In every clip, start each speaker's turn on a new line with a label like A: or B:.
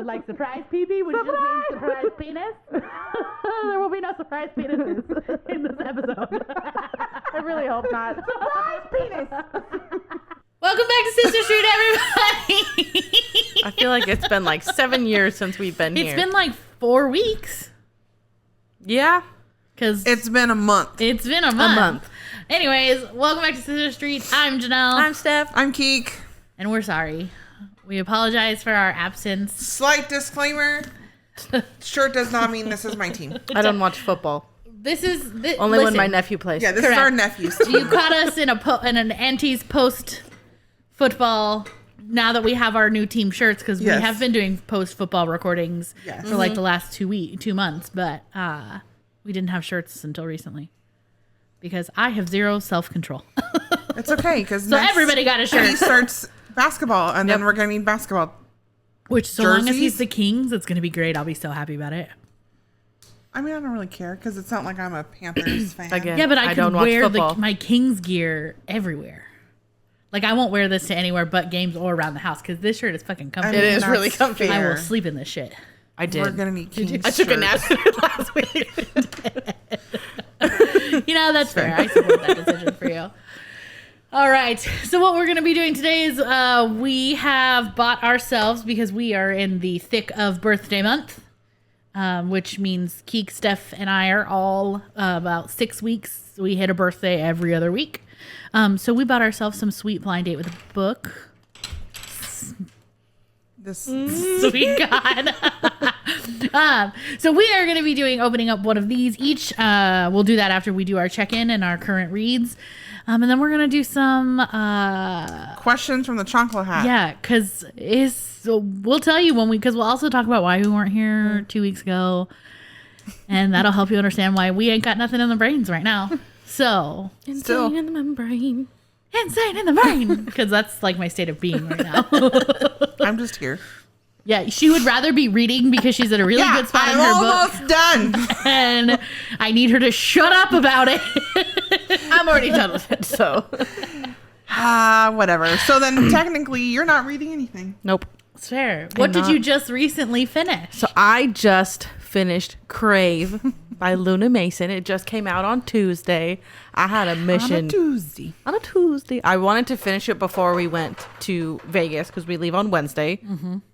A: sounded like surprise pee-pee, which just means surprise penis. There will be no surprise penises in this episode.
B: I really hope not.
A: Surprise penis!
C: Welcome back to Sister Street, everybody.
B: I feel like it's been like 7 years since we've been here.
C: It's been like 4 weeks.
B: Yeah.
C: Because
D: it's been a month.
C: It's been a month. Anyways, welcome back to Sister Street. I'm Janelle.
B: I'm Steph.
D: I'm Keke.
C: And we're sorry. We apologize for our absence.
D: Slight disclaimer. Shirt does not mean this is my team.
B: I don't watch football.
C: This is...
B: Only
C: listen,
B: when my nephew plays.
D: Yeah, this is our nephew's team.
C: You caught us in an Auntie's post-football... Now that we have our new team shirts, because we have been doing post-football recordings for like the last 2 months, but we didn't have shirts until recently because I have zero self-control.
D: It's okay, because
C: so everybody got a shirt.
D: He starts basketball, and then we're going to need basketball.
C: Which, so long as he's the Kings, it's going to be great. I'll be so happy about it.
D: I mean, I don't really care, because it's not like I'm a Panthers fan.
B: Again,
C: yeah, but I can wear
B: football.
C: my Kings gear everywhere. Like, I won't wear this to anywhere but games or around the house, because this shirt is fucking comfy.
B: It is really comfy.
C: I will sleep in this shit.
B: I did.
D: We're going to need Kings
B: I took a nap last week.
C: You know, that's fair. I support that decision for you. All right. So what we're going to be doing today is we have bought ourselves, because we are in the thick of birthday month, which means Keke, Steph, and I are all about 6 weeks. We hit a birthday every other week. So we bought ourselves some sweet blind date with a book. Sweet God. So we are going to be opening up one of these each. We'll do that after we do our check-in and our current reads. And then we're going to do some...
D: questions from the chocolate hat.
C: Yeah, because we'll tell you because we'll also talk about why we weren't here 2 weeks ago. And that'll help you understand why we ain't got nothing in the brains right now. So...
B: Insane in the membrane.
C: Insane in the brain. Because that's like my state of being right now.
D: I'm just here.
C: Yeah, she would rather be reading because she's at a really good spot in her book.
D: I'm almost done.
C: And I need her to shut up about it.
B: I'm already done with it, so.
D: Whatever. So then technically you're not reading anything.
B: Nope.
C: It's fair. What did you just recently finish?
B: So I just finished Crave by Luna Mason. It just came out on Tuesday. I had a mission. On a Tuesday. I wanted to finish it before we went to Vegas because we leave on Wednesday,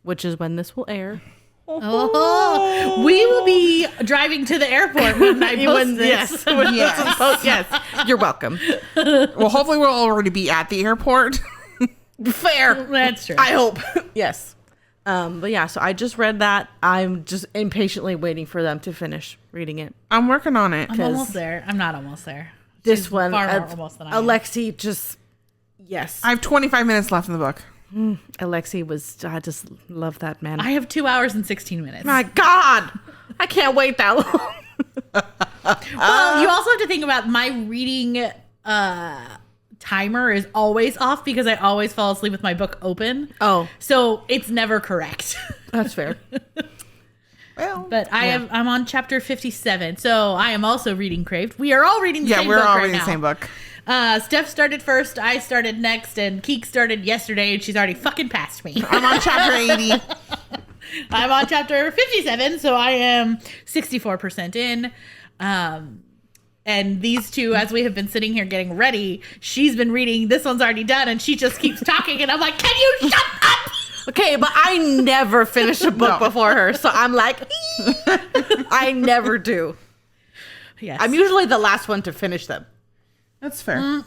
B: which is when this will air.
C: Oh, we will be driving to the airport when I post this.
B: Yes. You're welcome.
D: Well, hopefully we'll already be at the airport.
B: Fair.
C: That's true.
B: I hope. Yes. But yeah, so I just read that. I'm just impatiently waiting for them to finish reading it.
D: I'm working on it.
C: I'm almost there. I'm not almost there.
B: This
C: She's
B: one,
C: far more almost than I am.
B: Alexi just, yes.
D: I have 25 minutes left in the book.
B: Alexi I just love that man.
C: I have 2 hours and 16 minutes.
B: My God, I can't wait that long.
C: Well, you also have to think about my reading timer is always off because I always fall asleep with my book open.
B: Oh.
C: So it's never correct.
B: That's fair.
D: Well,
C: But I'm on chapter 57, so I am also reading Crave. We are all reading the same book
D: we're all
C: right
D: reading
C: now.
D: the same book.
C: Steph started first, I started next, and Keke started yesterday, and she's already fucking passed me.
D: I'm on chapter 80.
C: I'm on chapter 57, so I am 64% in. And these two, as we have been sitting here getting ready, she's been reading, this one's already done, and she just keeps talking, and I'm like, can you shut up?
B: Okay, but I never finish a book before her, so I'm like, I never do.
C: Yes.
B: I'm usually the last one to finish them.
D: That's fair.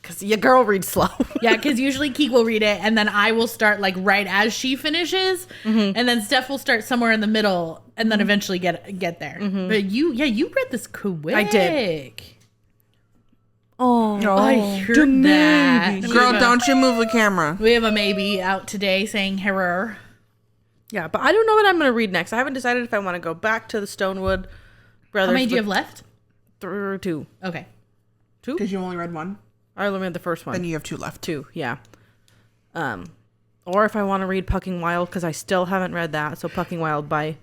B: Because your girl reads slow.
C: Yeah, because usually Keke will read it, and then I will start like right as she finishes, and then Steph will start somewhere in the middle, and then eventually get there. But you read this quick.
B: I did. Oh,
C: I heard that.
D: Girl, don't you move the camera.
C: We have a maybe out today saying error.
B: Yeah, but I don't know what I'm going to read next. I haven't decided if I want to go back to the Stonewood Brothers.
C: How many do you have left?
B: 2.
C: Okay.
B: 2?
D: Because you only read one.
B: I only read the first one.
D: Then you have 2 left.
B: 2, yeah. Or if I want to read Pucking Wild, because I still haven't read that. So Pucking Wild by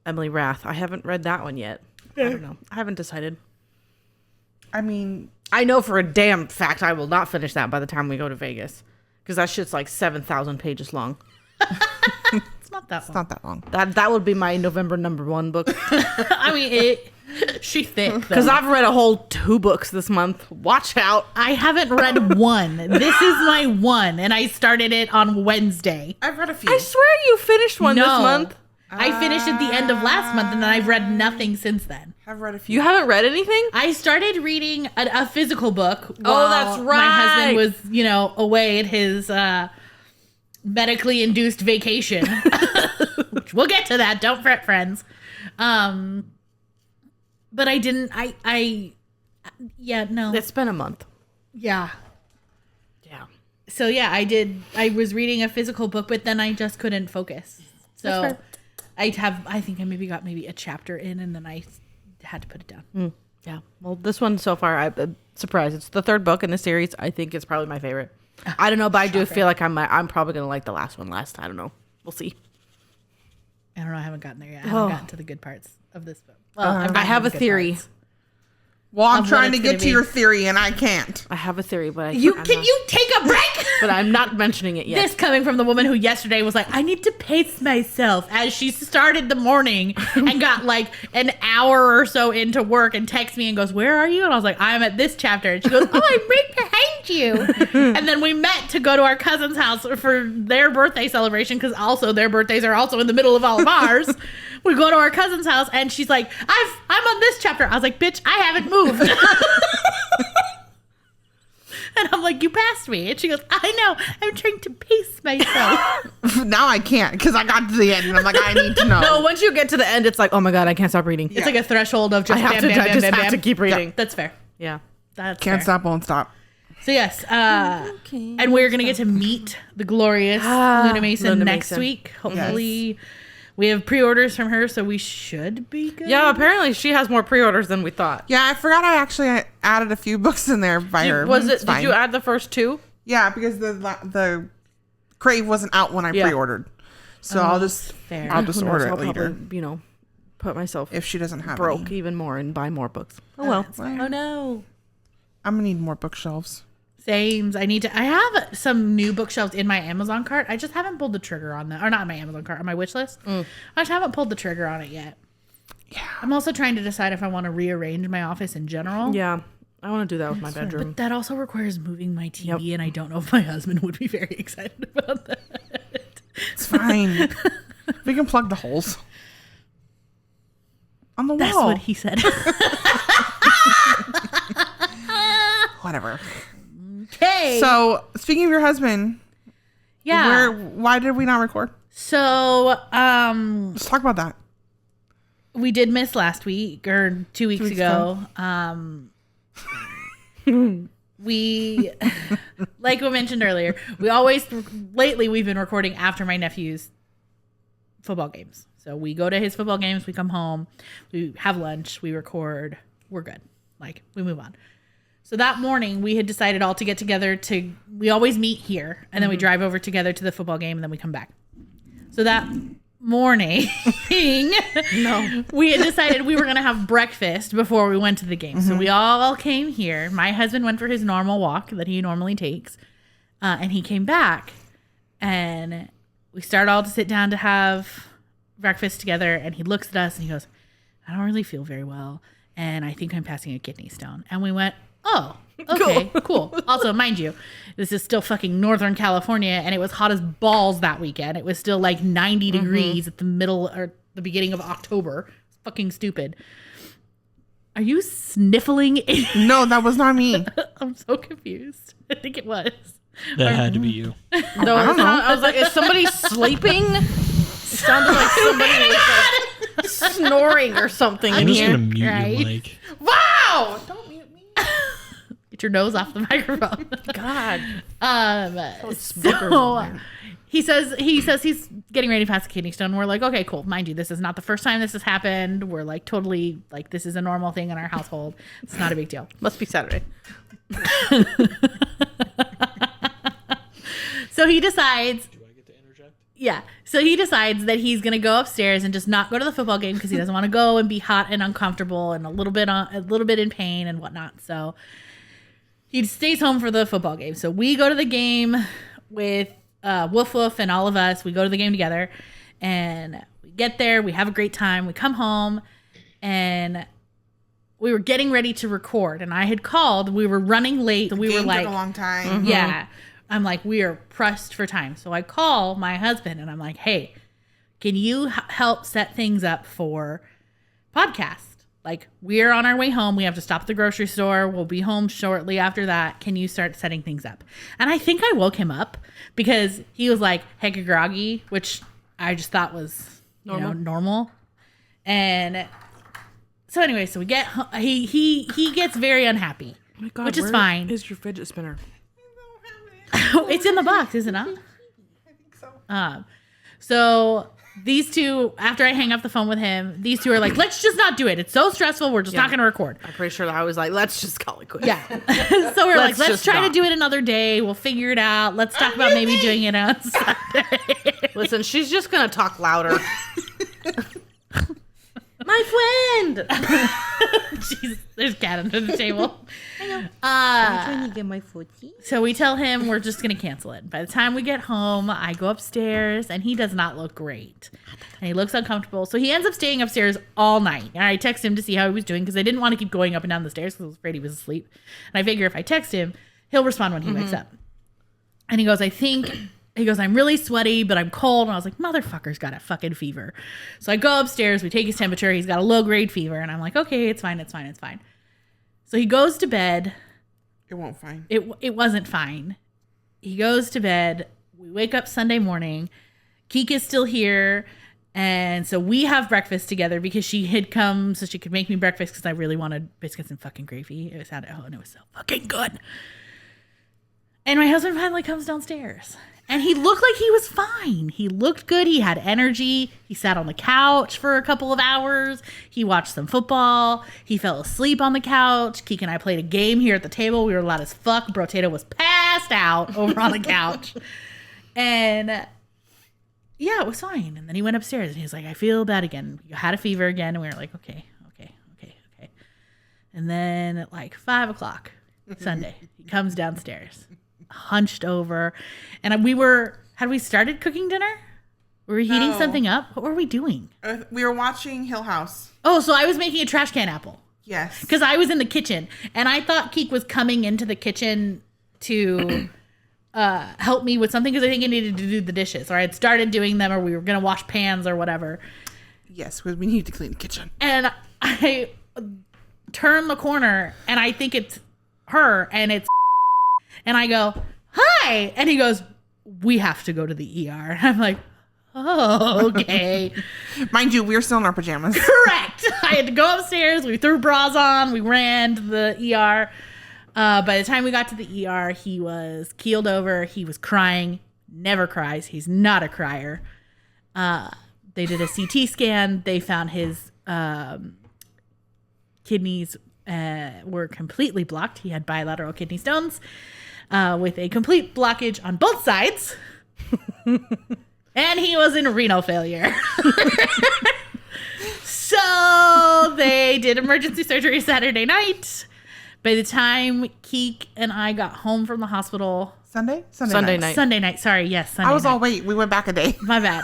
B: Emily Rath. I haven't read that one yet. I don't know. I haven't decided.
D: I mean,
B: I know for a damn fact I will not finish that by the time we go to Vegas. Because that shit's like 7,000 pages long.
C: It's not not that
D: It's
C: long.
D: not that long.
B: That would be my November #1 book.
C: I mean, she's thick.
B: Because I've read a whole 2 books this month. Watch out.
C: I haven't read one. This is my one, and I started it on Wednesday.
D: I've read a few.
B: I swear you finished one this
C: No.
B: month.
C: I finished at the end of last month, and then I've read nothing since then.
D: I've read a few.
B: You haven't read anything?
C: I started reading a physical book.
B: Oh,
C: while
B: that's
C: My husband
B: right.
C: was, away at his medically induced vacation. Which we'll get to that. Don't fret, friends. But I didn't. No.
B: It's been a month.
C: Yeah.
B: Yeah.
C: So yeah, I did. I was reading a physical book, but then I just couldn't focus. So
B: That's
C: I think I maybe got a chapter in, and then I had to put it down.
B: Yeah. Well, this one so far, I'm surprised. It's the 3rd book in the series. I think it's probably my favorite. I don't know, but I do feel like I'm probably going to like the last one last. I don't know. We'll see.
C: I don't know. I haven't gotten there yet. I haven't gotten to the good parts of this book. Well,
B: I have a theory.
D: Well, I'm
C: Of
D: trying
C: what
D: to
C: it's
D: get
C: gonna
D: to
C: be.
D: your theory, and I can't.
B: I have a theory, but
C: Can you take a break?
B: But I'm not mentioning it yet.
C: This coming from the woman who yesterday was like, I need to pace myself as she started the morning and got like an hour or so into work and texts me and goes, where are you? And I was like, I'm at this chapter. And she goes, oh, I'm right behind you. And then we met to go to our cousin's house for their birthday celebration because also their birthdays are also in the middle of all of ours. We go to our cousin's house and she's like, I'm on this chapter. I was like, bitch, I haven't moved. And I'm like, you passed me. And she goes, I know. I'm trying to pace myself.
D: Now I can't because I got to the end, and I'm like, I need to know.
B: No, once you get to the end, it's like, oh my God, I can't stop reading.
C: It's like a threshold of just
B: I have
C: bam,
B: to,
C: bam,
B: I
C: bam,
B: just
C: bam,
B: have
C: bam.
B: to keep reading.
C: That's fair.
B: Yeah.
C: That's
D: Can't
C: fair.
D: stop, won't stop.
C: So yes, and we're gonna get to meet the glorious Luna Mason
B: Luna
C: next
B: Mason.
C: week. Hopefully, we have pre-orders from her, so we should be good.
B: Yeah, apparently she has more pre-orders than we thought.
D: Yeah, I forgot I actually added a few books in there by her.
B: Was
D: It's
B: it? Did
D: fine.
B: you add the first 2?
D: Yeah, because the Crave wasn't out when I
B: Yeah.
D: pre-ordered, so I'll just
C: fair.
D: I'll just
B: Who knows,
D: order it
B: I'll
D: later
B: probably, put myself
D: if she doesn't have
B: broke
D: any.
B: even more and buy more books. Oh well.
C: Oh no.
D: I'm gonna need more bookshelves.
C: Sames. I have some new bookshelves in my Amazon cart. I just haven't pulled the trigger on that. Or not my Amazon cart, on my wish list. I just haven't pulled the trigger on it yet.
D: Yeah,
C: I'm also trying to decide if I want to rearrange my office in general.
B: Yeah, I want to do that with my bedroom.
C: But that also requires moving my TV, and I don't know if my husband would be very excited about that.
D: it's fine. We can plug the holes on the
C: That's
D: wall.
C: what he said.
D: Whatever.
C: Okay.
D: So speaking of your husband,
C: yeah.
D: why did we not record?
C: So
D: Let's talk about that.
C: we did miss last week or 2 weeks ago. We, like we mentioned earlier, lately we've been recording after my nephew's football games. So we go to his football games, we come home, we have lunch, we record, we're good. Like, we move on. So that morning we had decided all to get together we always meet here and then we drive over together to the football game and then we come back. So that morning, we had decided we were going to have breakfast before we went to the game. So we all came here. My husband went for his normal walk that he normally takes. And he came back and we started all to sit down to have breakfast together. And he looks at us and he goes, I don't really feel very well. And I think I'm passing a kidney stone. And we went, oh, okay, cool. Also, mind you, this is still fucking Northern California, and it was hot as balls that weekend. It was still like 90 degrees at the middle or the beginning of October. It's fucking stupid. Are you sniffling?
D: No, that was not me.
C: I'm so confused. I think it was.
E: That had to be you.
B: No,
D: I don't know.
B: I was like, is somebody sleeping? It sounded like somebody was like snoring or something
E: I'm
B: in
E: just
B: here.
E: gonna mute
C: right?
E: your mic.
C: Wow! Don't mute me. Get your nose off the microphone.
B: God.
C: So he says he's getting ready to pass a kidney stone. We're like, okay, cool. Mind you, this is not the first time this has happened. We're like totally like this is a normal thing in our household. It's not a big deal.
B: Must be Saturday.
C: So he decides.
E: Do I get to interject?
C: Yeah. So he decides that he's going to go upstairs and just not go to the football game because he doesn't want to go and be hot and uncomfortable and a little bit in pain and whatnot. So he stays home for the football game. So we go to the game with Woof Woof and all of us. We go to the game together. And we get there, we have a great time, we come home, and we were getting ready to record, and I had called. We were running late. So we were like,
D: took a long time.
C: yeah. I'm like, we are pressed for time. So I call my husband, and I'm like, hey, can you help set things up for podcast? Like, we're on our way home. We have to stop at the grocery store. We'll be home shortly after that. Can you start setting things up? And I think I woke him up because he was like hecka groggy, which I just thought was normal. And so anyway, so we get he gets very unhappy,
B: Oh my God,
C: which is fine.
B: Is your fidget spinner?
C: It's in the box, is it not?
D: I think so.
C: So these two, after I hang up the phone with him, these two are like, let's just not do it. It's so stressful. We're just not going to record.
B: I'm pretty sure that I was like, let's just call it quits.
C: Yeah. So we're like, let's
B: just
C: try to
B: not.
C: do it another day. We'll figure it out. Let's talk about maybe doing it on Sunday.
B: Listen, she's just gonna talk louder. My friend.
C: Jesus, there's a cat under the table.
B: I'm trying to get my footy.
C: So we tell him we're just going to cancel it. By the time we get home, I go upstairs, and he does not look great. And he looks uncomfortable. So he ends up staying upstairs all night. And I text him to see how he was doing because I didn't want to keep going up and down the stairs because I was afraid he was asleep. And I figure if I text him, he'll respond when he wakes up. And he goes, I'm really sweaty, but I'm cold. And I was like, motherfucker's got a fucking fever. So I go upstairs. We take his temperature. He's got a low-grade fever. And I'm like, okay, it's fine. So he goes to bed.
D: It won't fine.
C: It wasn't fine. He goes to bed. We wake up Sunday morning. Keke is still here. And so we have breakfast together because she had come so she could make me breakfast because I really wanted biscuits and fucking gravy. It was so fucking good. And my husband finally comes downstairs. And he looked like he was fine. He looked good. He had energy. He sat on the couch for a couple of hours. He watched some football. He fell asleep on the couch. Keke and I played a game here at the table. We were loud as fuck. Bro Tate was passed out over on the couch. And yeah, it was fine. And then he went upstairs and he was like, I feel bad again. You had a fever again. And we were like, okay. And then at like 5 o'clock Sunday, he comes downstairs, hunched over, and had we started cooking dinner? Were we heating
D: No.
C: something up? What were we doing?
D: We were watching Hill House.
C: Oh, so I was making a trash can apple
D: Yes.
C: because I was in the kitchen and I thought Keke was coming into the kitchen to help me with something because I think I needed to do the dishes, or I had started doing them, or we were going to wash pans or whatever.
D: Yes, we need to clean the kitchen.
C: And I turn the corner and I think it's her and it's and I go, hi. And he goes, we have to go to the ER. And I'm like, oh, okay.
D: Mind you, we were still in our pajamas.
C: Correct. I had to go upstairs. We threw bras on. We ran to the ER. By the time we got to the ER, he was keeled over. He was crying. Never cries. He's not a crier. They did a CT scan. They found his kidneys were completely blocked. He had bilateral kidney stones with a complete blockage on both sides. And he was in renal failure. So they did emergency surgery Saturday night. By the time Keke and I got home from the hospital...
D: Sunday
B: night.
C: Sunday night. Sorry, yes, Sunday
D: I was
C: night.
D: all, wait, we went back a day.
C: My bad.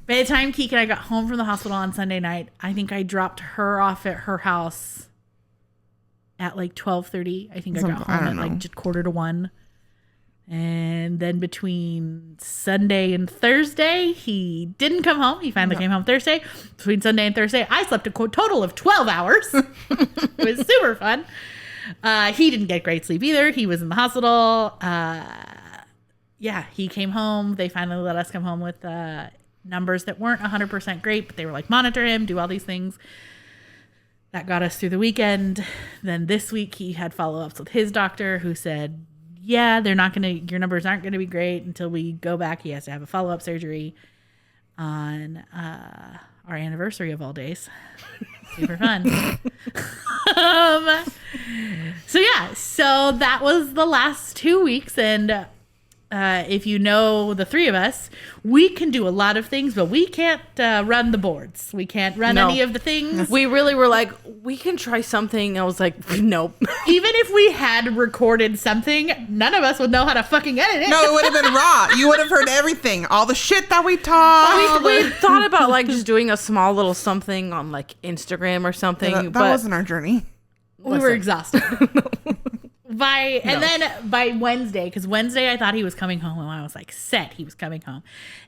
C: By the time Keke and I got home from the hospital on Sunday night, I think I dropped her off at her house at like 12:30. I think I got home at like just 12:45. And then between Sunday and Thursday, he didn't come home. He finally came home Thursday. Between Sunday and Thursday, I slept a total of 12 hours. It was super fun. He didn't get great sleep either. He was in the hospital. Yeah, he came home. They finally let us come home with numbers that weren't 100% great, but they were like, monitor him, do all these things. That got us through the weekend. Then this week he had follow-ups with his doctor who said, yeah, your numbers aren't going to be great until we go back. He has to have a follow-up surgery on our anniversary of all days. Super fun. So that was the last 2 weeks. And if you know the three of us, we can do a lot of things, but we can't run the boards. We can't run any of the things.
B: We really were like, we can try something. I was like, nope.
C: Even if we had recorded something, none of us would know how to fucking edit it.
D: No, it would have been raw. You would have heard everything. All the shit that we talked.
B: We thought about like just doing a small little something on like Instagram or something.
D: That
B: but
D: wasn't our journey.
C: We were exhausted. Then by Wednesday, because Wednesday I thought he was coming home, and I was like set he was coming home.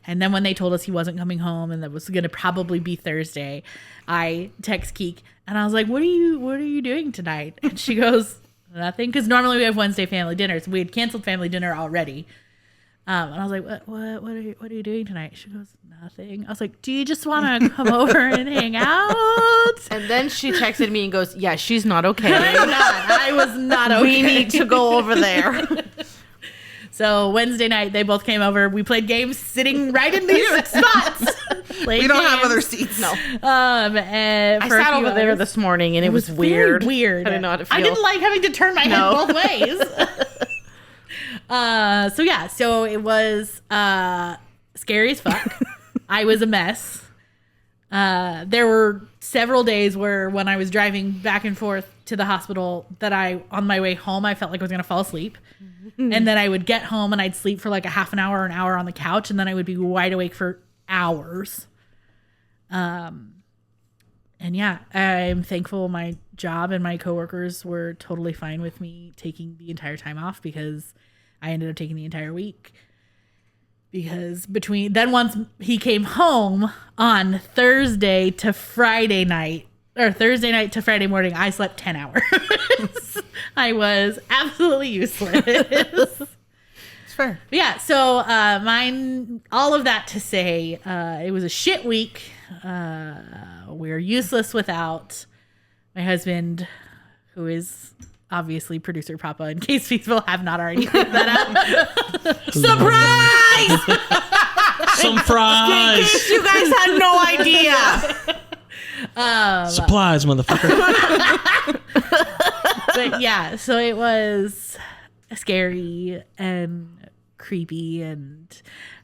C: And then when they told us he wasn't coming home and that was going to probably be Thursday, I text Keke and I was like, what are you doing tonight? And she goes, nothing, because normally we have Wednesday family dinner, so we had canceled family dinner already. And I was like, what are you doing tonight? She goes, nothing. I was like, do you just want to come over and hang out?
B: And then she texted me and goes, yeah, she's not okay.
C: I was not okay.
B: We need to go over there.
C: So Wednesday night, they both came over. We played games sitting right in these spots.
D: We don't have other seats.
B: No.
C: And
B: I sat over there this morning and it was weird.
C: Weird.
B: I didn't know how to feel.
C: I didn't like having to turn my head both ways. So it was scary as fuck. I was a mess. There were several days where when I was driving back and forth to the hospital that on my way home, I felt like I was going to fall asleep. Mm-hmm. And then I would get home and I'd sleep for like a half an hour or an hour on the couch. And then I would be wide awake for hours. And yeah, I'm thankful my job and my coworkers were totally fine with me taking the entire time off, because I ended up taking the entire week. Because once he came home on Thursday to Friday night, or Thursday night to Friday morning, I slept 10 hours. I was absolutely useless.
D: It's fair.
C: But yeah, so all of that to say, it was a shit week. We're useless without my husband, who is obviously producer Papa, in case people have not already picked that up. Surprise!
E: Surprise!
B: In case you guys had no idea.
E: Supplies, motherfucker.
C: But yeah, so it was scary and creepy. And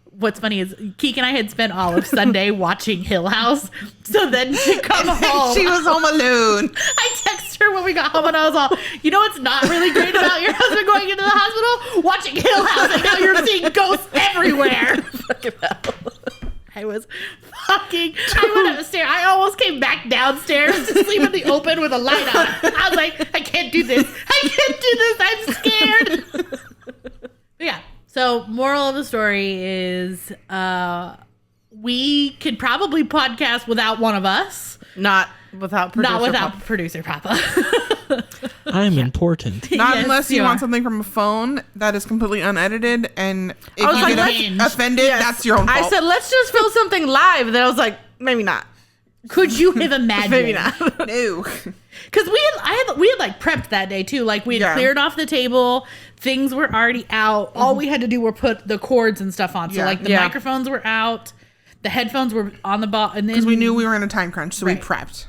C: what's funny is Keke and I had spent all of Sunday watching Hill House. So then to come home,
D: She was home alone.
C: I texted her when we got home and I was all, you know what's not really great about your husband going into the hospital? Watching Hill House, and now you're seeing ghosts everywhere. I went upstairs. I almost came back downstairs to sleep in the open with a light on. I was like, I can't do this. I'm scared. Yeah. So moral of the story is we could probably podcast without one of us.
B: Not without
C: producer Papa.
E: I'm important.
D: Not
C: Yes,
D: unless you
C: you
D: want
C: are.
D: something from a phone that is completely unedited, and if
B: I was
D: you
B: like,
D: get
C: let's-
D: offended, that's your own fault.
B: I said, let's just film something live. Then I was like, maybe not.
C: Could you have imagined?
B: Maybe not.
D: no.
C: Because we had like prepped that day too. Like we had cleared off the table. Things were already out. All we had to do were put the cords and stuff on. So like the microphones were out. The headphones were on the bottom.
D: Because we knew we were in a time crunch, so
C: Right.
D: we prepped.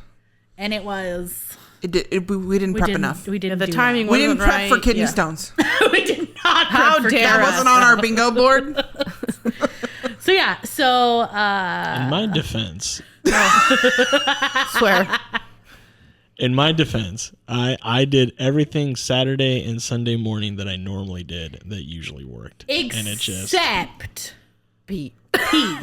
C: And it was...
D: We didn't prep enough.
C: We didn't
B: The
C: do
B: timing
D: We didn't
B: wasn't
D: prep for
B: right.
D: kidney
B: Yeah.
D: stones.
C: that. We did not
B: How
C: prep for
B: dare
D: That
C: Kara.
D: wasn't on our bingo board.
C: So yeah, so...
E: In my defense,
B: Swear.
E: in my defense, I did everything Saturday and Sunday morning that I normally did that usually worked. And it just
C: Except
B: Pete.
C: pee.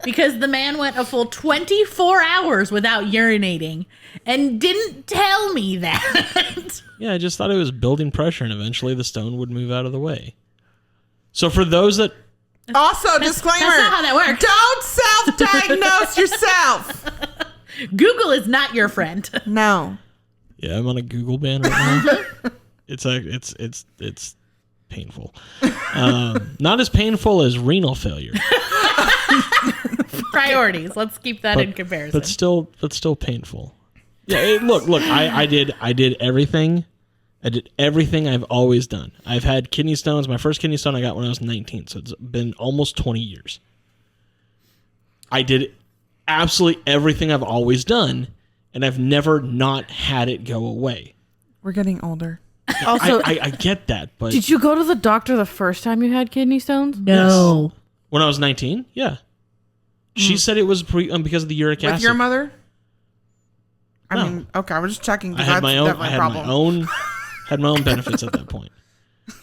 C: Because the man went a full 24 hours without urinating and didn't tell me that.
E: I just thought it was building pressure, and eventually the stone would move out of the way. So for those that
D: Also, disclaimer.
C: That's not how that works.
D: Don't self-diagnose yourself.
C: Google is not your friend.
D: No.
E: I'm on a Google ban right now. It's painful. Not as painful as renal failure.
C: Priorities. Let's keep that in comparison.
E: But still painful. Yeah, look, I did everything. I did everything I've always done. I've had kidney stones. My first kidney stone I got when I was 19, so it's been almost 20 years. I did absolutely everything I've always done, and I've never not had it go away.
D: We're getting older.
B: Also,
E: I get that, but
B: did you go to the doctor the first time you had kidney stones?
C: No.
E: when I was 19, yeah, she said it was because of the uric acid.
D: With your mother? I
E: No.
D: mean, okay, I was just checking.
E: I had my own.
D: Definitely
E: I
D: a
E: had
D: problem.
E: my own. Had my own benefits at that point.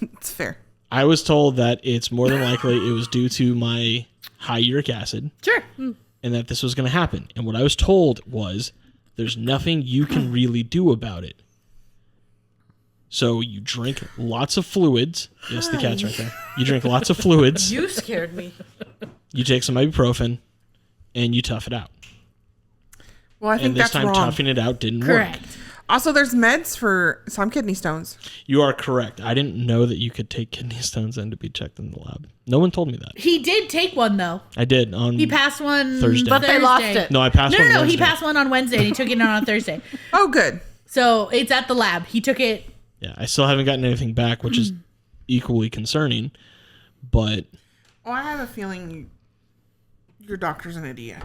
D: It's fair.
E: I was told that it's more than likely it was due to my high uric acid,
C: Sure.
E: and that this was going to happen. And what I was told was, there's nothing you can really do about it. So you drink lots of fluids. Yes, the cat's right there. You drink lots of fluids.
B: You scared me.
E: You take some ibuprofen, and you tough it out.
D: Well, I think
E: And this
D: that's
E: time,
D: wrong.
E: toughing it out didn't
C: Correct.
E: work.
D: Also, there's meds for some kidney stones.
E: You are correct. I didn't know that you could take kidney stones and to be checked in the lab. No one told me that.
C: He did take one though.
E: I did on.
C: He passed one
E: Thursday.
B: But they lost it.
E: No, I passed one
C: No. He
E: Wednesday.
C: passed one on Wednesday and he took it on Thursday.
D: Oh, good.
C: So it's at the lab. He took it.
E: Yeah, I still haven't gotten anything back, which is equally concerning. But
D: Oh, I have a feeling your doctor's an idiot.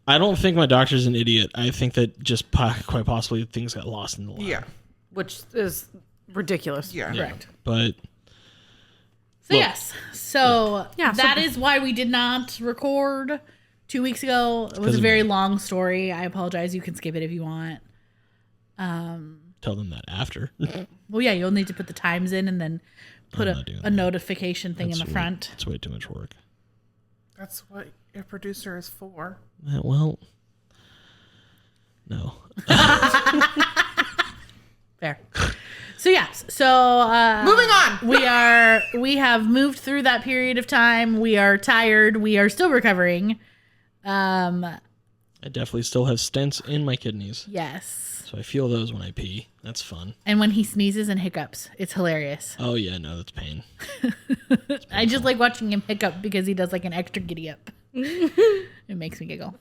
E: I don't think my doctor's an idiot. I think that just quite possibly things got lost in the lab.
D: Yeah.
B: Which is ridiculous.
D: Yeah.
C: Correct.
E: But
C: So yes. So
B: Yeah, so-
C: that is why we did not record 2 weeks ago. It was
E: Because
C: a
E: of
C: very
E: me.
C: long story. I apologize. You can skip it if you want.
E: tell them that after.
C: Well, yeah, you'll need to put the times in and then put
E: I'm
C: a
E: not doing
C: a
E: that.
C: notification thing in the front.
E: It's way too much work.
D: That's what a producer is for.
E: Well, no.
C: Fair. So yes. So
D: Moving on.
C: We have moved through that period of time. We are tired. We are still recovering.
E: I definitely still have stents in my kidneys,
C: Yes.
E: so I feel those when I pee. That's fun.
C: And when he sneezes and hiccups, it's hilarious.
E: Oh yeah, no, that's pain.
C: I just like watching him hiccup because he does like an extra giddy up. It makes me giggle.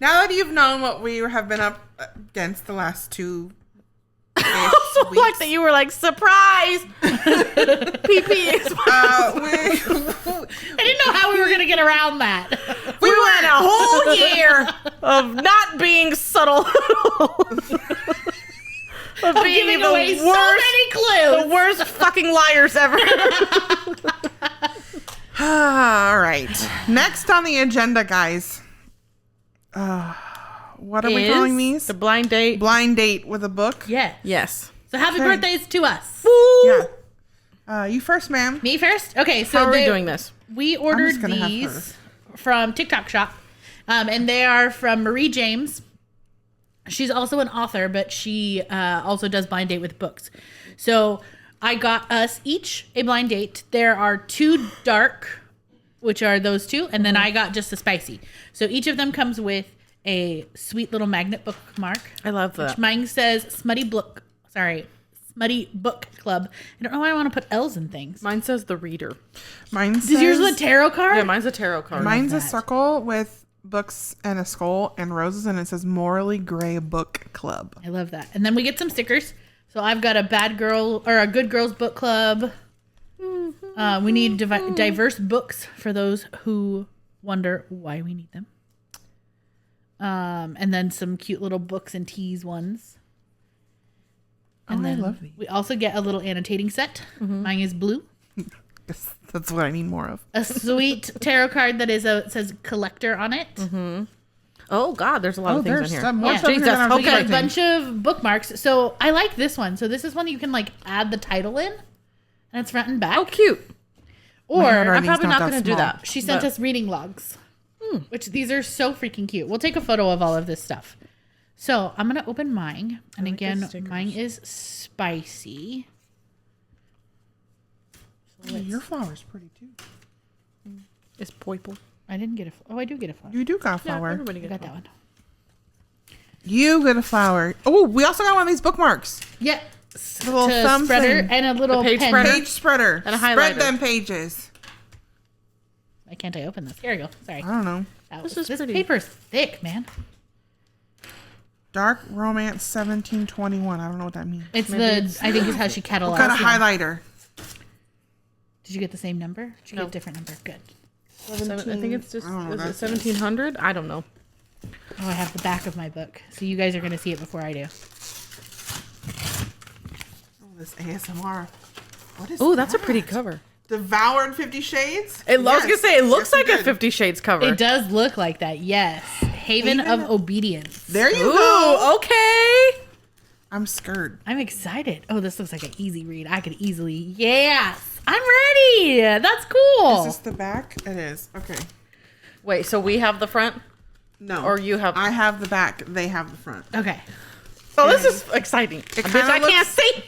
D: Now that you've known what we have been up against the last 2
B: Also, like that you were like, surprise! PP is
C: I didn't know how we were gonna get around that.
B: We went a whole year of not being subtle. of being
C: Giving
B: the
C: away so
B: worst,
C: many clues.
B: the worst fucking liars ever.
D: All right. Next on the agenda, guys. What are we calling these?
B: The blind date.
D: Blind date with a book.
C: Yeah.
B: Yes.
C: So happy
D: Okay.
C: birthdays to us.
D: Yeah. You first, ma'am.
C: Me first? Okay, so
B: How are we doing this?
C: We ordered
D: gonna have
C: these from TikTok Shop. And they are from Marie James. She's also an author, but she also does blind date with books. So I got us each a blind date. There are 2 dark, which are those 2, and then I got just a spicy. So each of them comes with a sweet little magnet bookmark.
B: I love that.
C: Mine says Smutty Book Club. I don't know why I want to put L's in things.
B: Mine says the reader.
D: Mine
C: Is yours
D: says-
C: a tarot card?
B: Yeah, mine's a tarot card.
D: Mine's a
C: that.
D: circle with books and a skull and roses, and it says Morally Gray Book Club.
C: I love that. And then we get some stickers. So I've got a bad girl or a good girls book club. We need diverse books for those who wonder why we need them. And then some cute little books and teas ones. And
D: I
C: then
D: love these.
C: we also get a little annotating set. Mine is blue.
D: That's what I need more of.
C: A sweet tarot card that says collector on it.
B: Oh God, there's a lot of things
D: there's
B: in here.
D: some more
C: Yeah.
D: stuff
B: Jesus,
D: than I was
B: okay.
C: Got a
D: expecting.
C: bunch of bookmarks. So I like this one. So this is one that you can like add the title in. And it's front and back.
B: Oh, cute.
C: Or
D: handwriting-
B: I'm probably
D: not
B: not
D: that
B: going to do
D: small.
B: that.
C: she sent
B: but-
C: us reading logs, which these are so freaking cute. We'll take a photo of all of this stuff. So I'm going to open mine. And again, mine is spicy.
D: Your flower's pretty too.
B: It's purple.
C: I didn't get I do get a flower.
D: You do got a
B: Yeah,
D: flower.
B: everybody
C: I
B: gets
C: got
B: one.
C: that one.
D: You get a flower. Oh, we also got one of these bookmarks.
C: Yeah.
D: The little
C: To
D: thumb
C: spreader
D: thing.
C: and a little
B: page
C: pen.
B: spreader?
D: Page spreader.
B: And a
D: Spread
B: highlighter.
D: them pages.
C: Why can't I open this? Here we go. Sorry.
D: I don't know.
B: This is pretty.
C: paper's thick, man.
D: Dark Romance 1721. I don't know what that means.
C: It's
B: Maybe
C: I think it's how she cataloged
D: What kind of
C: them.
D: highlighter?
C: Did you get the same number? Did you get
B: No.
C: a different number? Good.
B: I think it's just
D: I don't know,
B: is it
D: that's-
B: 1700? I don't know.
C: Oh, I have the back of my book. So you guys are going to see it before I do.
D: this ASMR. What is
B: Oh, that's a
D: that?
B: pretty cover.
D: Devoured 50 Shades?
B: I was gonna say it looks
D: Yes,
B: like a
D: did.
B: 50 Shades cover.
C: It does look like that, yes. Haven of Obedience.
D: There you
B: Ooh,
D: go.
B: okay.
D: I'm scared.
C: I'm excited. Oh, this looks like an easy read. I could easily. Yes, I'm ready. That's cool.
D: Is this the back? It is. Okay.
B: Wait, so we have the front?
D: No.
B: Or you have-
D: I have the back. They have the front.
C: Okay.
B: Oh, this is exciting.
D: It
B: Bitch, I
D: kinda
B: can't
D: looks-
B: see.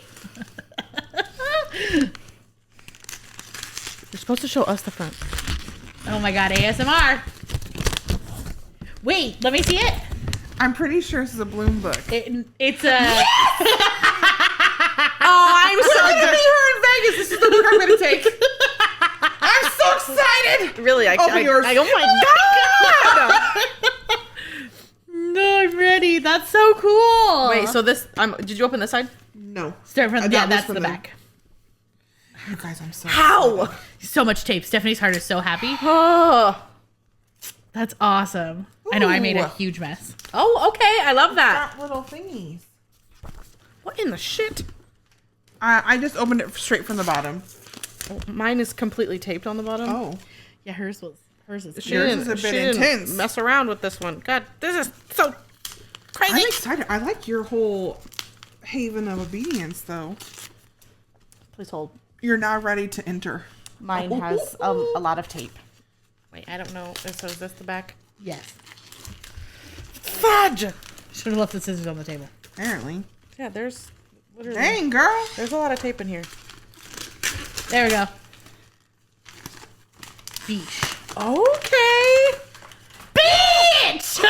B: You're supposed to show us the front.
C: Oh my god, ASMR. Wait, let me see it.
D: I'm pretty sure this is a Bloom book.
C: It's a.
B: Oh, I'm so
D: We're gonna meet her in Vegas. This is the book I'm gonna take. I'm so excited.
B: Really,
D: Open yours.
B: oh my god!
C: No, I'm ready. That's so cool.
B: Wait, so this? Did you open this side?
D: No.
C: Start from
D: I
C: yeah,
D: got this
C: that's
D: from
C: the
D: the-
C: back.
D: You guys, I'm so
B: How?
C: So much tape. Stephanie's heart is so happy.
B: Oh,
C: That's awesome. I know I made a
D: Ooh.
C: huge mess.
B: oh, okay. I love that.
D: Got little thingies.
B: What in the shit?
D: I just opened it straight from the bottom.
B: Oh, mine is completely taped on the bottom.
D: Oh.
C: Yeah, hers is
B: She
D: Yours
B: didn't-
D: is a bit
B: she didn't
D: intense.
B: Mess around with this one. God, this is so crazy.
D: I'm excited. I like your whole Haven of Obedience, though.
B: Please hold.
D: You're now ready to enter.
B: Mine has a lot of tape. Wait, I don't know. So is this the back?
C: Yes.
B: Fudge!
C: Should have left the scissors on the table.
D: Apparently.
B: Yeah, there's literally
D: Dang, girl.
B: there's a lot of tape in here.
C: There we go. Beach.
B: Okay. Bitch!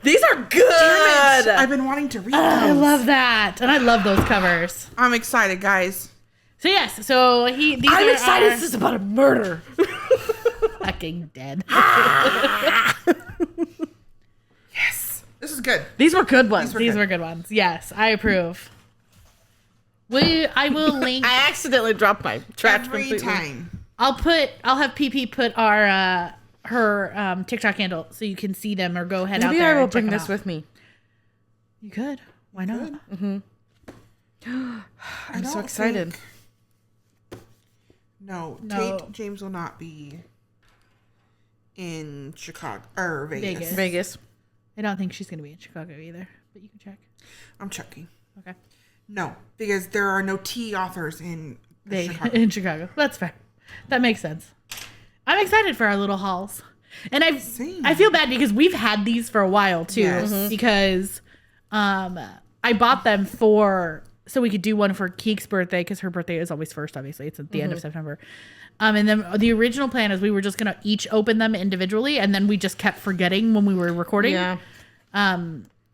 B: These are good.
D: I've been wanting to read those.
C: I love that, and I love those covers.
D: I'm excited, guys.
C: So yes, so these
B: I'm
C: are
B: excited.
C: our-
B: This is about a murder.
C: fucking dead.
D: Yes. This is good.
B: These were good ones.
C: These were good ones. Yes, I approve. I will link.
B: I accidentally dropped my trash
D: Every
B: completely.
D: time.
C: I'll have PP put our her TikTok handle so you can see them or go ahead out
B: Maybe
C: there.
B: I will
C: and check
B: bring
C: them
B: this
C: out.
B: with me.
C: You could. Why not?
B: I'm so excited.
D: No,
C: No.
D: Tate James will not be in Chicago or Vegas.
B: Vegas.
C: I don't think she's gonna be in Chicago either, but you can check.
D: I'm checking.
C: Okay.
D: No, because there are no T authors in Chicago.
C: In Chicago. That's fair. That makes sense. I'm excited for our little hauls. And
D: Same.
C: I feel bad because we've had these for a while too.
D: Yes.
C: Because I bought them so we could do one for Keke's birthday because her birthday is always first, obviously. It's at the end of September. And then the original plan is we were just gonna each open them individually, and then we just kept forgetting when we were recording.
B: Yeah.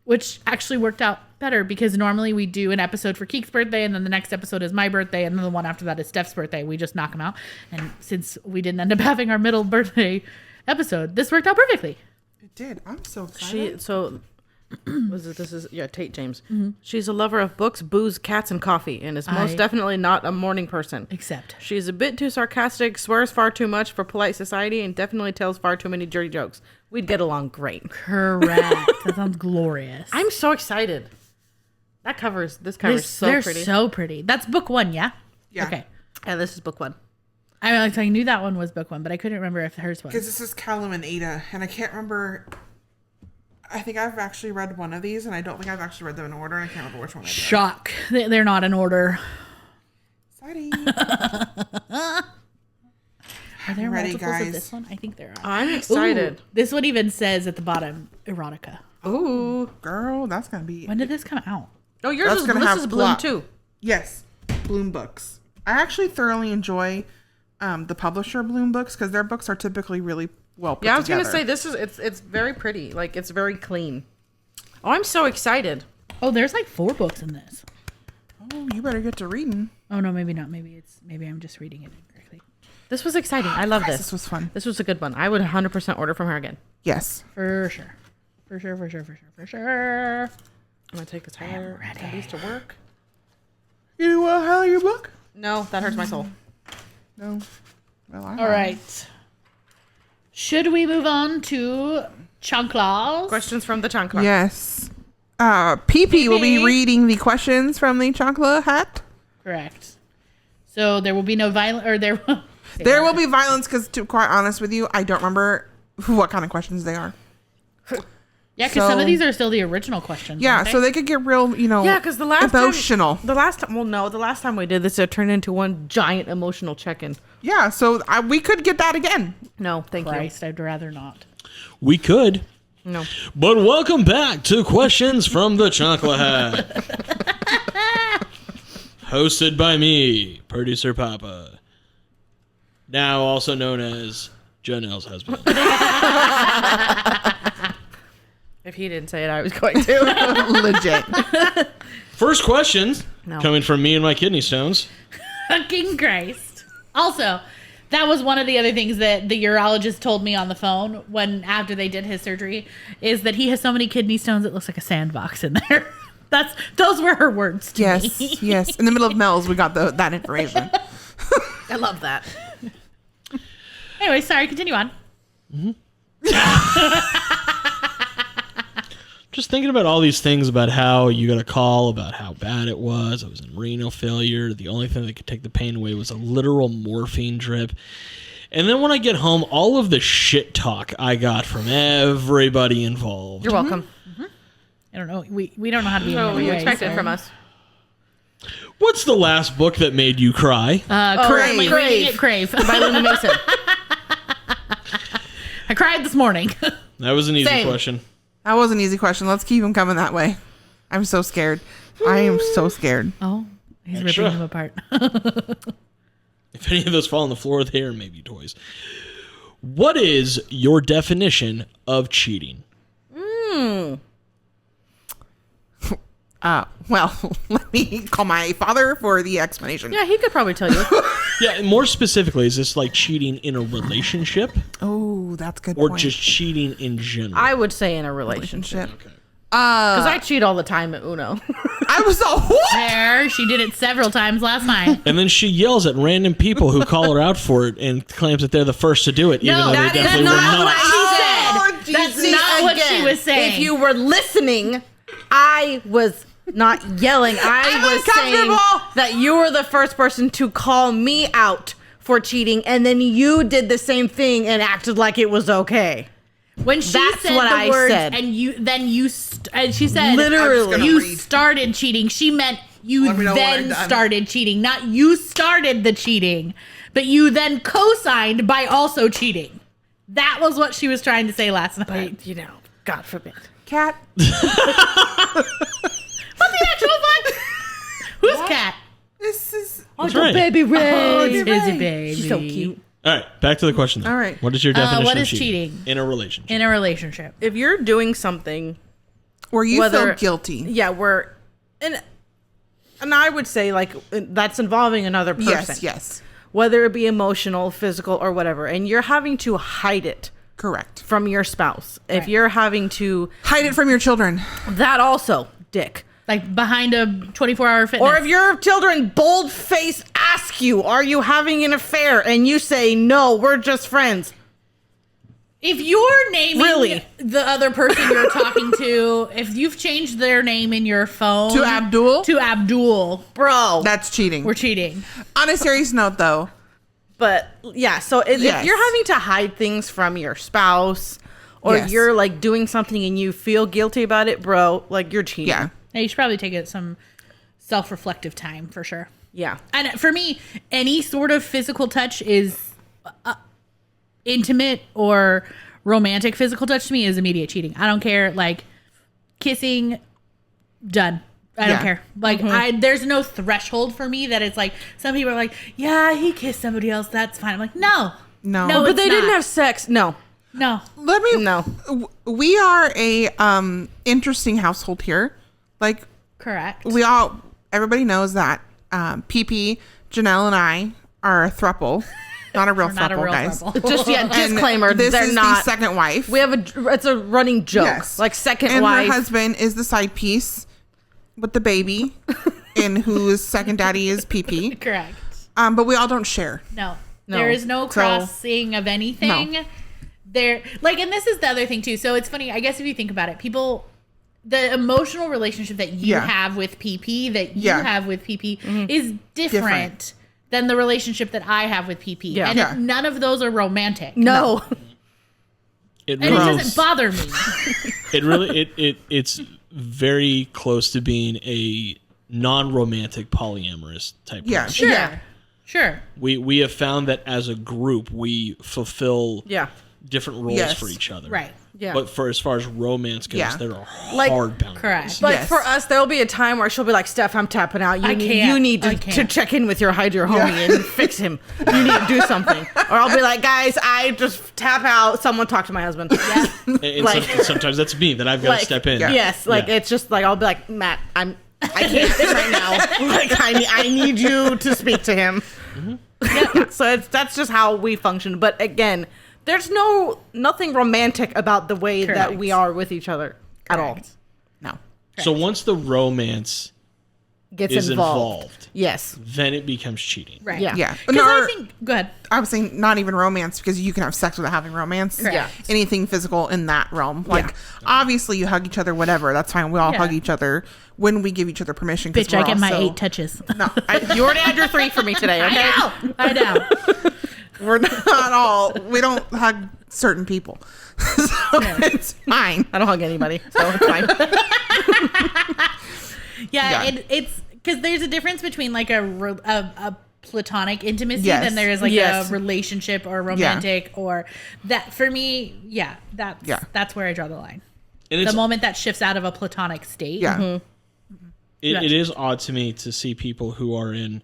C: Which actually worked out better because normally we do an episode for Keke's birthday, and then the next episode is my birthday, and then the one after that is Steph's birthday. We just knock them out. And since we didn't end up having our middle birthday episode, this worked out perfectly.
D: It did. I'm so excited.
B: This is Tate James. She's a lover of books, booze, cats, and coffee, and is most definitely not a morning person.
C: Except.
B: She's a bit too sarcastic, swears far too much for polite society, and definitely tells far too many dirty jokes. We'd get along great.
C: Correct. That sounds glorious.
B: I'm so excited. This cover is so
C: they're
B: pretty.
C: so pretty. That's book one, yeah?
D: Yeah.
C: Okay.
B: Yeah, this is book one.
C: I knew that one was book one, but I couldn't remember if hers was.
D: Because this is Callum and Ada, and I can't remember. I think I've actually read one of these, and I don't think I've actually read them in order. I can't remember which one I did.
C: Shock. They're not in order.
D: Exciting.
C: Are there
D: Ready,
C: multiples
D: guys?
C: of this one? I think there are.
B: I'm excited.
C: Ooh, this one even says at the bottom, erotica.
B: Ooh.
D: Girl, that's going to be...
C: When did this come out?
B: Oh, yours
D: That's
B: is
D: gonna
B: this
D: have
B: is Bloom
D: plot.
B: too.
D: Yes. Bloom books. I actually thoroughly enjoy the publisher Bloom books because their books are typically really well put
B: Yeah, I was
D: together.
B: gonna say this is it's very pretty. Like it's very clean. Oh, I'm so excited.
C: Oh, there's like 4 books in this.
D: Oh, you better get to reading.
C: Oh no, maybe not. Maybe I'm just reading it incorrectly.
B: This was exciting. I love
D: This
B: this.
D: was fun.
B: This was a good one. I would 100% order from her again.
D: Yes.
C: For sure. For sure.
B: I'm gonna take this highlighter at least to work.
D: You highlight your book?
B: No, that hurts my soul.
D: No. Well,
C: All right. Should we move on to Chanclaws?
B: Questions from the Chancla.
D: Yes. PP will be reading the questions from the chocolate hat.
C: Correct. So there will be no violence, or there
D: will be violence because, to be quite honest with you, I don't remember what kind of questions they are.
C: Yeah, because some of these are still the original questions.
D: Yeah, so they could get real,
B: Yeah, because the last
D: emotional.
B: the last time we did this, it turned into one giant emotional check-in.
D: Yeah, so we could get that again.
B: No, thank
C: Christ, I'd rather not.
E: We could.
B: No.
E: But welcome back to Questions from the Chocolate Hat. Hosted by me, Producer Papa. Now also known as Janelle's husband.
B: If he didn't say it, I was going to.
D: Legit.
E: First questions
B: No.
E: coming from me and my kidney stones.
C: Fucking Christ. Also, that was one of the other things that the urologist told me on the phone after they did his surgery, is that he has so many kidney stones it looks like a sandbox in there. Those were her words to me.
D: Yes. In the middle of Mel's, we got that information.
B: I love that.
C: Anyway, sorry, continue on.
E: Just thinking about all these things about how you got a call about how bad it was. I was in renal failure. The only thing that could take the pain away was a literal morphine drip. And then when I get home, all of the shit talk I got from everybody involved.
B: You're welcome.
C: I don't know. We don't know how to be in
B: So
C: any
B: you
C: way,
B: expect it
C: so-
B: from us.
E: What's the last book that made you cry?
C: Currently
D: Crave.
C: reading it, Crave.
B: By Luna Mason.
C: I cried this morning.
E: That was an easy
B: Same.
E: question.
D: That was an easy question. Let's keep them coming that way. I'm so scared. I am so scared.
C: Oh, he's
E: Extra.
C: ripping them apart.
E: If any of those fall on the floor, they are maybe toys. What is your definition of cheating?
D: Well, let me call my father for the explanation.
B: Yeah, he could probably tell you.
E: Yeah, and more specifically, is this like cheating in a relationship
D: Oh, that's a good
E: or
D: point.
E: just cheating in general?
B: I would say in a relationship.
D: Relationship.
B: Because I cheat all the time at Uno.
D: I was all, what?
C: There, she did it several times last night.
E: And then she yells at random people who call her out for it and claims that they're the first to do it, even though they
C: that is
E: definitely were
C: not
E: not.
C: what she said.
D: Oh,
C: That's
D: Jesus,
C: not what she
B: Again,
C: was saying.
B: If you were listening, I was not yelling. I was saying
D: uncomfortable.
B: that you were the first person to call me out for cheating, and then you did the same thing and acted like it was okay.
C: When she
B: That's
C: said
B: what
C: the
B: I
C: words,
B: said.
C: and and she said,
B: Literally.
C: you
D: read.
C: started cheating. She meant you
D: Let me know when I'm
C: then
D: done.
C: started cheating, not you started the cheating, but you then co-signed by also cheating. That was what she was trying to say last night.
B: But, you know, God forbid.
D: Cat.
C: What the actual fuck? Who's Cat?
D: This is.
E: That's right.
B: Baby Ray.
C: It's Busy Baby.
B: She's so cute.
E: All right, back to the question. Then.
D: All right.
E: What is your definition
C: what
E: of
C: is cheating?
E: in a relationship?
C: In a relationship.
B: If you're doing something,
D: Where you
B: Whether-
D: feel guilty.
B: yeah, and I would say like that's involving another person.
D: Yes, yes.
B: Whether it be emotional, physical, or whatever, and you're having to hide it
D: Correct.
B: from your spouse. If
C: Right.
B: you're having to,
D: Hide it from your children.
B: that also, dick.
C: Like behind a 24-hour fitness.
B: Or if your children bold face ask you, "Are you having an affair?" and you say, "No, we're just friends."
C: If you're naming
B: Really?
C: the other person you're talking to, if you've changed their name in your phone
D: To Abdul?
C: to Abdul,
B: Bro.
D: That's cheating.
C: we're cheating.
D: On a serious note, though,
B: But yeah, so if
D: Yes.
B: you're having to hide things from your spouse, or
D: Yes.
B: you're like doing something and you feel guilty about it, bro, like you're cheating.
D: yeah.
C: Now, you should probably take it some self-reflective time for sure.
B: Yeah.
C: And for me, any sort of physical touch is intimate or romantic physical touch to me is immediate cheating. I don't care. Like kissing, done. I don't
D: Yeah.
C: care. Like there's no threshold for me that it's like some people are like, yeah, he kissed somebody else. That's fine. I'm like, no,
D: No.
C: no,
B: But
C: it's
B: they didn't
C: not.
B: have sex. No.
C: No.
D: Let me.
B: No.
D: We are a interesting household here. Like
C: Correct.
D: everybody knows that PP, Janelle, and I are a throuple, not a real
C: We're not a
D: throuple,
C: real
D: guys.
C: throuple.
B: Just yeah,
D: And
B: disclaimer.
D: This
B: they're
D: is
B: not.
D: the second wife.
B: We have it's a running joke.
D: Yes.
B: Like second
D: and
B: wife.
D: her husband is the side piece with the baby, and whose second daddy is PP.
C: Correct.
D: But we all don't share.
C: No.
B: No.
C: There is no
D: So-
C: crossing of anything.
D: No.
C: There, like, and this is the other thing too. So it's funny. I guess if you think about it, people the emotional relationship that you
D: Yeah.
C: have with PP, that you
D: Yeah.
C: have with PP, is different than the relationship that I have with PP.
B: Yeah.
C: And
D: Yeah.
C: none of those are romantic.
B: No.
E: It
C: And it
E: really,
C: doesn't bother me.
E: it's very close to being a non-romantic polyamorous type.
D: Yeah.
E: relationship.
C: Sure.
D: Yeah.
C: Sure.
E: We have found that as a group we fulfill
B: Yeah.
E: different roles
D: Yes.
E: for each other.
C: Right.
B: Yeah.
E: But for as far as romance goes,
D: Yeah.
E: there are
B: Like-
E: hard boundaries.
C: Correct.
B: Like
D: Yes.
B: for us, there'll be a time where she'll be like, "Steph, I'm tapping out.
C: I can't.
B: You need
C: I
B: to
C: can't."
B: check in with your homie and fix him. You need to do something." Or I'll be like, "Guys, I just tap out. Someone talk to my husband." Yeah.
E: And
B: Like-
E: sometimes that's me that I've got to step in.
D: Yeah.
B: Yes. Like
E: Yeah.
B: it's just like I'll be like, "Matt, I can't right now. Like I need you to speak to him." Yeah. So that's just how we function. But again, there's nothing romantic about the way that
C: Correct.
B: we are with each other at all.
C: Correct.
D: No.
E: So once the romance
B: Gets
E: is
B: involved.
E: involved,
B: Yes.
E: then it becomes cheating.
C: Right.
B: Yeah.
D: Yeah.
C: Because
D: No,
C: I think, go ahead.
D: I was saying not even romance because you can have sex without having romance.
C: Correct.
B: Yeah.
D: Anything physical in that realm. Like, obviously you hug each other, whatever. That's fine. We all
C: Yeah.
D: hug each other when we give each other permission. 'Cause
C: Bitch, I
D: we're
C: get my
D: also-
C: 8 touches.
D: No,
B: You already had your 3 for me today, okay?
C: I know.
D: we're not all. We don't hug certain people. So it's fine.
B: I don't hug anybody, so it's fine.
C: Yeah,
D: Yeah.
C: it's because there's a difference between like a platonic intimacy
D: Yes.
C: than there is like
B: Yes.
C: a relationship or romantic or that. For me, that's where I draw the line.
E: And it's,
C: The moment that shifts out of a platonic state.
D: Yeah.
E: it is odd to me to see people who are in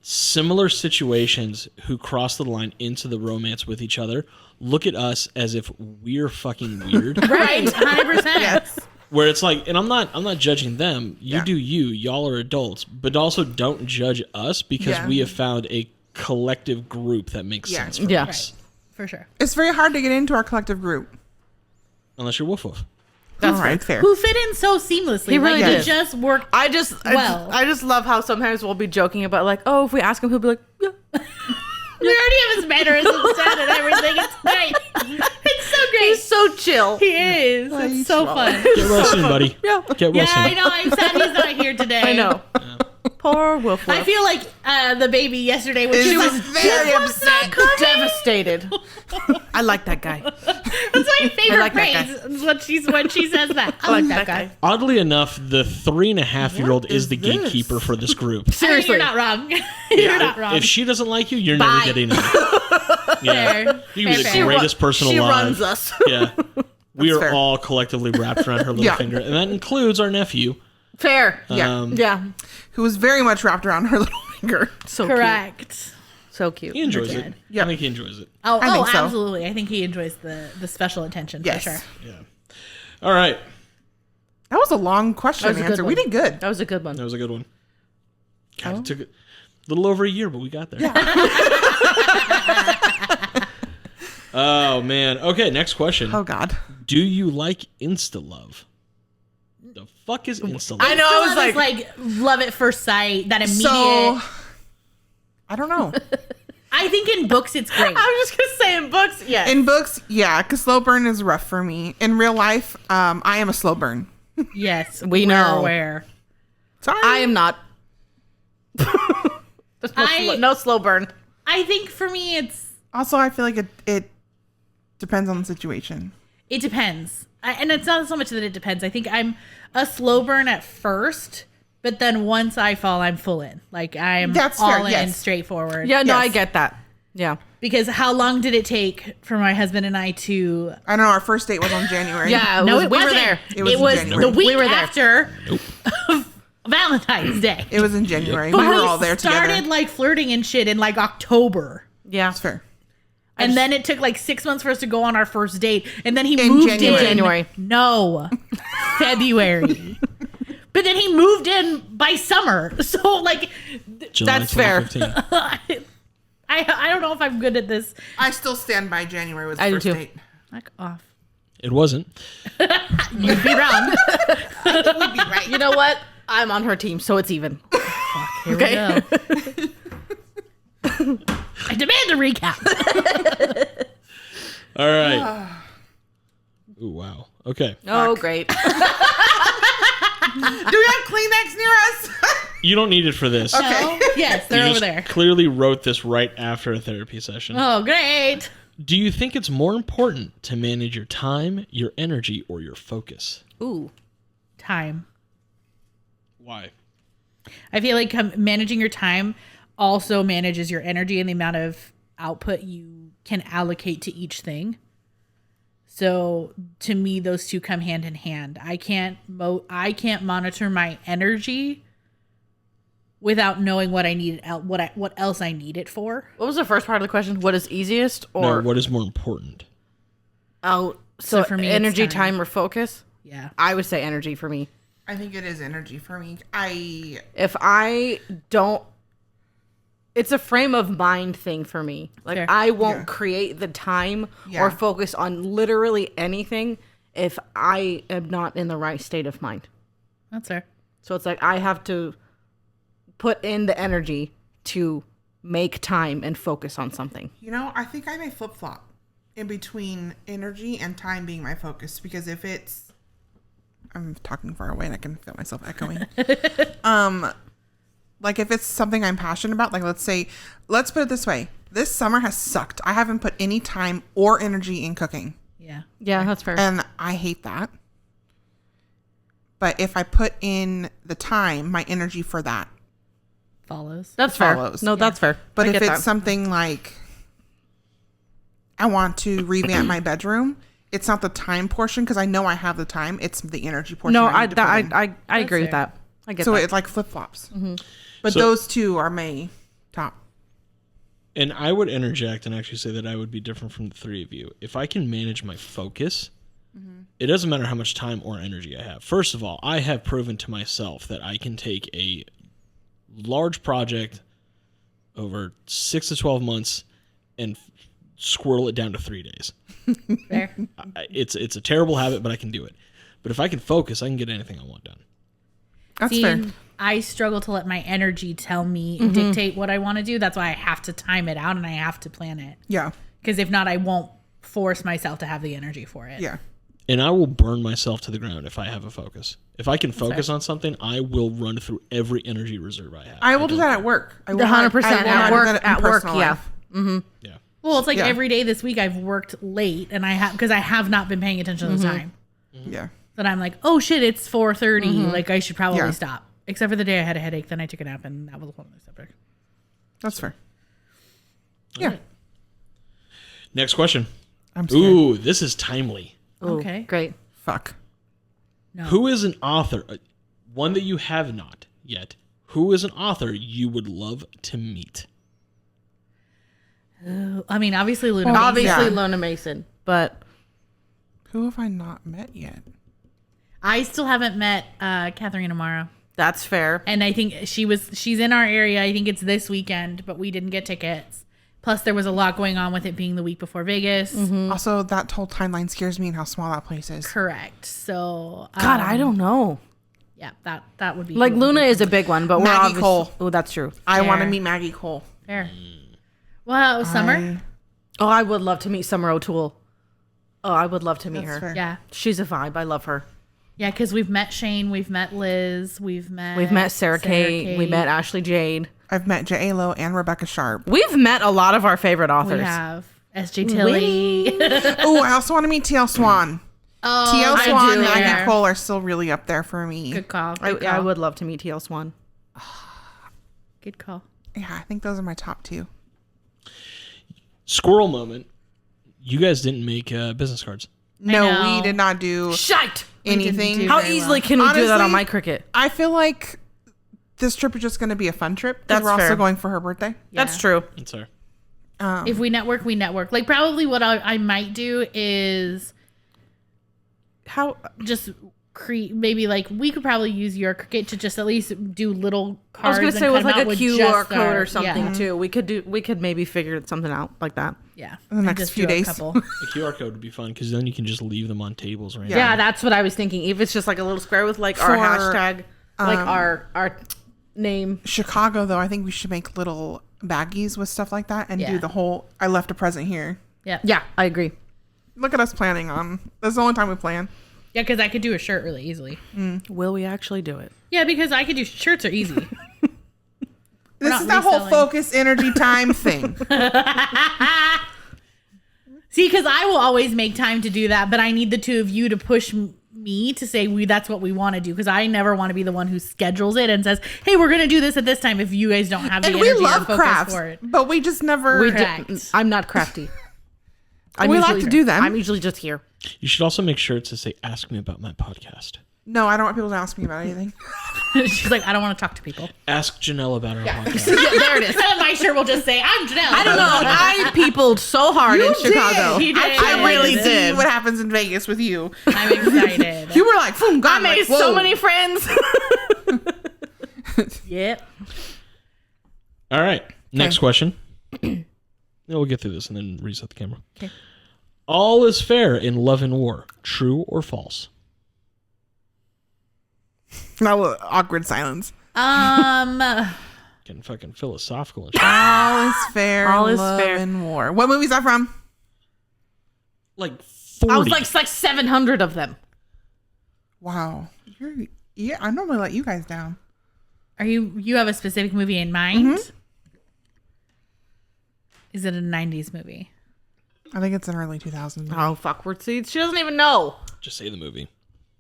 E: similar situations who cross the line into the romance with each other look at us as if we're fucking weird.
C: Right, 100%.
D: Yes.
E: Where it's like, and I'm not judging them. You
D: Yeah.
E: do you. Y'all are adults, but also don't judge us because
D: Yeah.
E: we have found a collective group that makes
D: Yeah.
E: sense for
B: Yeah.
E: us.
C: For sure.
D: It's very hard to get into our collective group.
E: Unless you're woof woof.
D: All right, fair.
C: Who fit in so seamlessly.
B: He really
C: like,
B: did.
C: He just worked.
B: I just love how sometimes we'll be joking about like, oh, if we ask him, he'll be like, yeah.
C: We already have his mannerisms down and everything. It's nice. It's so great.
B: He's so chill.
C: He is. It's so fun.
E: Get well soon, buddy.
B: Yeah.
E: Get well
C: Yeah,
E: soon.
C: I know. I'm sad he's not here today.
B: I know. Poor Wolf.
C: I feel like the baby yesterday when she
D: She
C: was
D: was very upset.
B: devastated. I like that guy.
C: That's my favorite
B: like that
C: phrase. When she says that. I like that guy.
E: Oddly enough, the 3.5-year-old is the
B: this?
E: gatekeeper for this group.
C: I mean,
B: Seriously.
C: you're not wrong. You're not wrong.
E: If she doesn't like you, you're
C: Bye.
E: never getting in. Yeah.
C: Fair.
E: You can be
C: Fair,
E: the
C: fair.
E: greatest person
B: she
E: alive.
B: runs us.
E: Yeah. We are
D: fair.
E: all collectively wrapped around her little
D: Yeah.
E: finger. And that includes our nephew.
B: Fair.
D: Yeah.
B: Yeah.
D: Who was very much wrapped around her little finger.
B: So cute.
C: Correct.
B: So cute.
E: He enjoys
C: Good.
E: it.
D: Yeah.
E: I think he enjoys it.
C: Oh,
D: I think so.
C: absolutely. I think he enjoys the special attention
D: Yes.
C: for sure.
E: Yeah. All right.
D: That was a long question
B: That was
D: and
B: a good
D: answer.
B: one.
D: We did good.
B: That was a good one.
E: That was a good one. God, it took a little over a year, but we got there. Oh, man. Okay, next question.
D: Oh, God.
E: Do you like Insta Love? The fuck is Insta Love?
B: I know. I was
C: Love is
B: like,
C: love at first sight. That immediate.
D: So, I don't know.
C: I think in books it's great.
B: I was just gonna say in books, yeah.
D: In books, yeah, because slow burn is rough for me. In real life, I am a slow burn.
C: Yes,
B: We
C: we're
B: know.
C: aware.
D: Sorry.
B: I am not. There's no slow burn.
C: I think for me
D: Also, I feel like it depends on the situation.
C: it depends. And it's not so much that it depends. I think I'm a slow burn at first, but then once I fall, I'm full in. Like I'm
D: That's
C: all
D: fair,
C: in,
D: yes.
C: straightforward.
B: Yeah, no,
D: Yes.
B: I get that. Yeah.
C: Because how long did it take for my husband and I to?
D: I know our first date was on January.
B: Yeah,
C: No,
B: we
C: it
B: were
C: wasn't.
B: there.
D: It was in
C: was
D: January.
C: the week
B: We were there.
C: after Valentine's Day.
D: It was in January.
C: But
D: We were all there
C: started
D: together.
C: like flirting and shit in like October.
B: Yeah.
D: That's fair.
C: And then it took like 6 months for us to go on our first date. And then he
D: In
C: moved
D: January.
C: in.
B: January.
C: No. February. But then he moved in by summer. So like
E: July
B: That's fair.
E: 2015.
C: I don't know if I'm good at this.
D: I still stand by January was the
B: I do
D: first
B: too.
D: date.
C: Back off.
E: It wasn't.
C: You'd be wrong.
D: We'd be right.
B: You know what? I'm on her team, so it's even.
C: Here
B: Okay.
C: we go. I demand a recap.
E: All right. Ooh, wow. Okay.
B: Oh, great.
D: Do we have Kleenex near us?
E: You don't need it for this.
D: Okay.
C: No? Yes, they're
E: You
C: over
E: just
C: there.
E: clearly wrote this right after a therapy session.
C: Oh, great.
E: Do you think it's more important to manage your time, your energy, or your focus?
B: Ooh.
C: Time.
E: Why?
C: I feel like managing your time also manages your energy and the amount of output you can allocate to each thing. So to me, those two come hand in hand. I can't monitor my energy without knowing what I need, what else I need it for.
B: What was the first part of the question? What is easiest? Or
E: No, what is more important?
B: oh, so
C: for me, it's
B: energy,
C: time.
B: time, or focus?
C: Yeah.
B: I would say energy for me.
D: I think it is energy for me.
B: If I don't, it's a frame of mind thing for me. Like
C: Fair.
B: I won't
D: Yeah.
B: create the time
D: Yeah.
B: or focus on literally anything if I am not in the right state of mind.
C: That's fair.
B: So it's like I have to put in the energy to make time and focus on something.
D: I think I may flip-flop in between energy and time being my focus, because if it's, I'm talking far away and I can feel myself echoing. Like if it's something I'm passionate about, like let's put it this way. This summer has sucked. I haven't put any time or energy in cooking,
C: Yeah.
B: Yeah, that's fair.
D: and I hate that. But if I put in the time, my energy for that.
C: Follows.
B: That's fair.
D: follows.
B: No, that's fair.
D: But
B: I
D: if
B: get
D: it's
B: that.
D: something like I want to revamp my bedroom, it's not the time portion because I know I have the time. It's the energy portion.
B: no,
D: I need to put in.
B: I agree with
C: fair.
B: that. I get
D: So
B: that.
D: it's like flip flops. But
E: So-
D: those two are my top.
E: And I would interject and actually say that I would be different from the three of you. If I can manage my focus, it doesn't matter how much time or energy I have. First of all, I have proven to myself that I can take a large project over 6 to 12 months and squirrel it down to 3 days.
C: Fair.
E: It's a terrible habit, but I can do it. But if I can focus, I can get anything I want done.
D: That's
C: See,
D: fair.
C: I struggle to let my energy tell me, dictate what I want to do. That's why I have to time it out and I have to plan it.
D: Yeah.
C: Because if not, I won't force myself to have the energy for it.
D: Yeah.
E: And I will burn myself to the ground if I have a focus. If I can focus on something, I will run through every energy reserve I have.
D: I will do that at work. I will
B: 100%
D: not- I will not
B: at
D: do
B: work.
D: that in
B: At work,
D: personal
B: yeah.
D: life.
E: Yeah.
C: Well, it's like
D: Yeah.
C: every day this week I've worked late and because I have not been paying attention to the time.
D: Yeah.
C: Then I'm like, oh shit, it's 4:30. Like I should probably
D: Yeah.
C: stop. Except for the day I had a headache, then I took a nap, and that was a whole other subject.
D: That's fair. Yeah.
E: Next question.
D: I'm scared.
E: Ooh, this is timely.
B: Ooh,
C: Okay.
B: Great.
D: Fuck.
C: No.
E: Who is an author, one that you have not yet, who is an author you would love to meet?
C: I mean, obviously Luna.
D: Well,
B: Obviously,
D: Yeah.
B: Lona Mason, but
D: Who have I not met yet?
C: I still haven't met Katharina Amaro.
B: that's fair.
C: And I think she's in our area. I think it's this weekend, but we didn't get tickets. Plus, there was a lot going on with it being the week before Vegas.
D: Also, that whole timeline scares me and how small that place is.
C: Correct. So,
B: God, I don't know.
C: Yeah, that would be
B: Like
C: cool.
B: Luna is a big one, but we're
D: Maggie
B: obviously.
D: Cole.
B: Oh, that's true.
D: I want to
C: Fair.
D: meet Maggie Cole.
C: Fair. Wow, Summer.
B: Oh, I would love to meet Summer O'Toole. Oh, I would love to meet
D: That's
B: her.
D: fair.
C: Yeah,
B: She's a vibe. I love her.
C: yeah, because we've met Shane, we've met Liz, we've met
B: Sarah Kate. We met Ashley Jade.
D: I've met J-Lo and Rebecca Sharp.
B: We've met a lot of our favorite
C: We
B: authors.
C: have SJ Tilly.
D: Oh, I also want to meet TL Swan.
C: Oh,
D: TL
C: I
D: Swan
C: do.
D: and Maggie
C: Yeah.
D: Cole are still really up there for me.
C: Good call.
B: I
C: Good call.
B: would love to meet T.L. Swan.
C: Good call.
D: Yeah, I think those are my top two.
E: Squirrel moment. You guys didn't make business cards.
D: No,
C: know.
D: we did not do
B: Shite!
D: anything.
C: do-
B: How
C: very
B: easily
C: well.
B: can we do that on
D: Honestly,
B: my cricket?
D: I feel like this trip is just going to be a fun trip. 'Cause
B: That's
D: we're also
B: fair.
D: going for her birthday.
B: That's
C: Yeah.
B: true.
E: That's fair.
C: If we network, we network. Like probably what I might do is
B: How?
C: just create maybe like we could probably use your cricket to just at least do little
B: I
C: cards.
B: was gonna
C: and
B: say with
C: come
B: like
C: out
B: a
C: with
B: QR
C: just
B: code
C: our-
B: or something
C: Yeah,
B: too. We could maybe figure something out like that.
C: yeah.
D: In the
C: And
D: next
C: just
D: few
C: do a
D: days.
C: couple.
E: The QR code would be fun because then you can just leave them on tables right
B: Yeah, that's what I was thinking. If it's just like a little square with like our
D: For,
B: hashtag, like our name.
D: Chicago, though, I think we should make little baggies with stuff like that and
C: Yeah.
D: do the whole I left a present here.
C: Yeah.
B: Yeah, I agree.
D: Look at us planning on. That's the only time we plan.
C: Yeah, because I could do a shirt really easily.
B: Will we actually do it?
C: Yeah, because I could do shirts are easy.
D: This
C: not
D: is that whole
C: reselling.
D: focus, energy, time thing.
C: See, because I will always make time to do that, but I need the two of you to push me to say that's what we want to do, because I never want to be the one who schedules it and says, hey, we're going to do this at this time if you guys don't have the
D: And
C: energy
D: we love
C: or focus
D: crafts,
C: for it.
D: but we just never.
C: Correct.
B: I'm not crafty.
D: We like to do them.
B: I'm usually just here.
E: You should also make shirts that say "Ask me about my podcast."
D: No, I don't want people to ask me about anything.
C: She's like, I don't want to talk to people.
E: Ask Janelle about her podcast.
B: Yeah, there it is.
C: My shirt will just say, I'm Janelle.
B: I don't know. I peopled so hard in Chicago.
C: You did.
D: I really
B: did.
D: see what happens in Vegas with you.
C: I'm excited.
D: You were like, boom,
B: I
D: gone.
B: made
D: Like,
B: so
D: whoa.
B: many friends.
C: Yep.
E: All right. Next question. No, we'll get through this and then reset the camera.
C: Okay.
E: All is fair in love and war. True or false?
D: That was awkward silence.
E: Getting fucking philosophical and shit.
D: All is fair.
B: All is
D: love
B: fair.
D: and war. What movie is that from?
E: Like 40.
B: I was like 700 of them.
D: Wow. Yeah, I normally let you guys down.
C: Are you have a specific movie in mind? Is it a 90s movie?
D: I think it's an early 2000s.
B: Oh, fuck. She doesn't even know.
E: Just say the movie.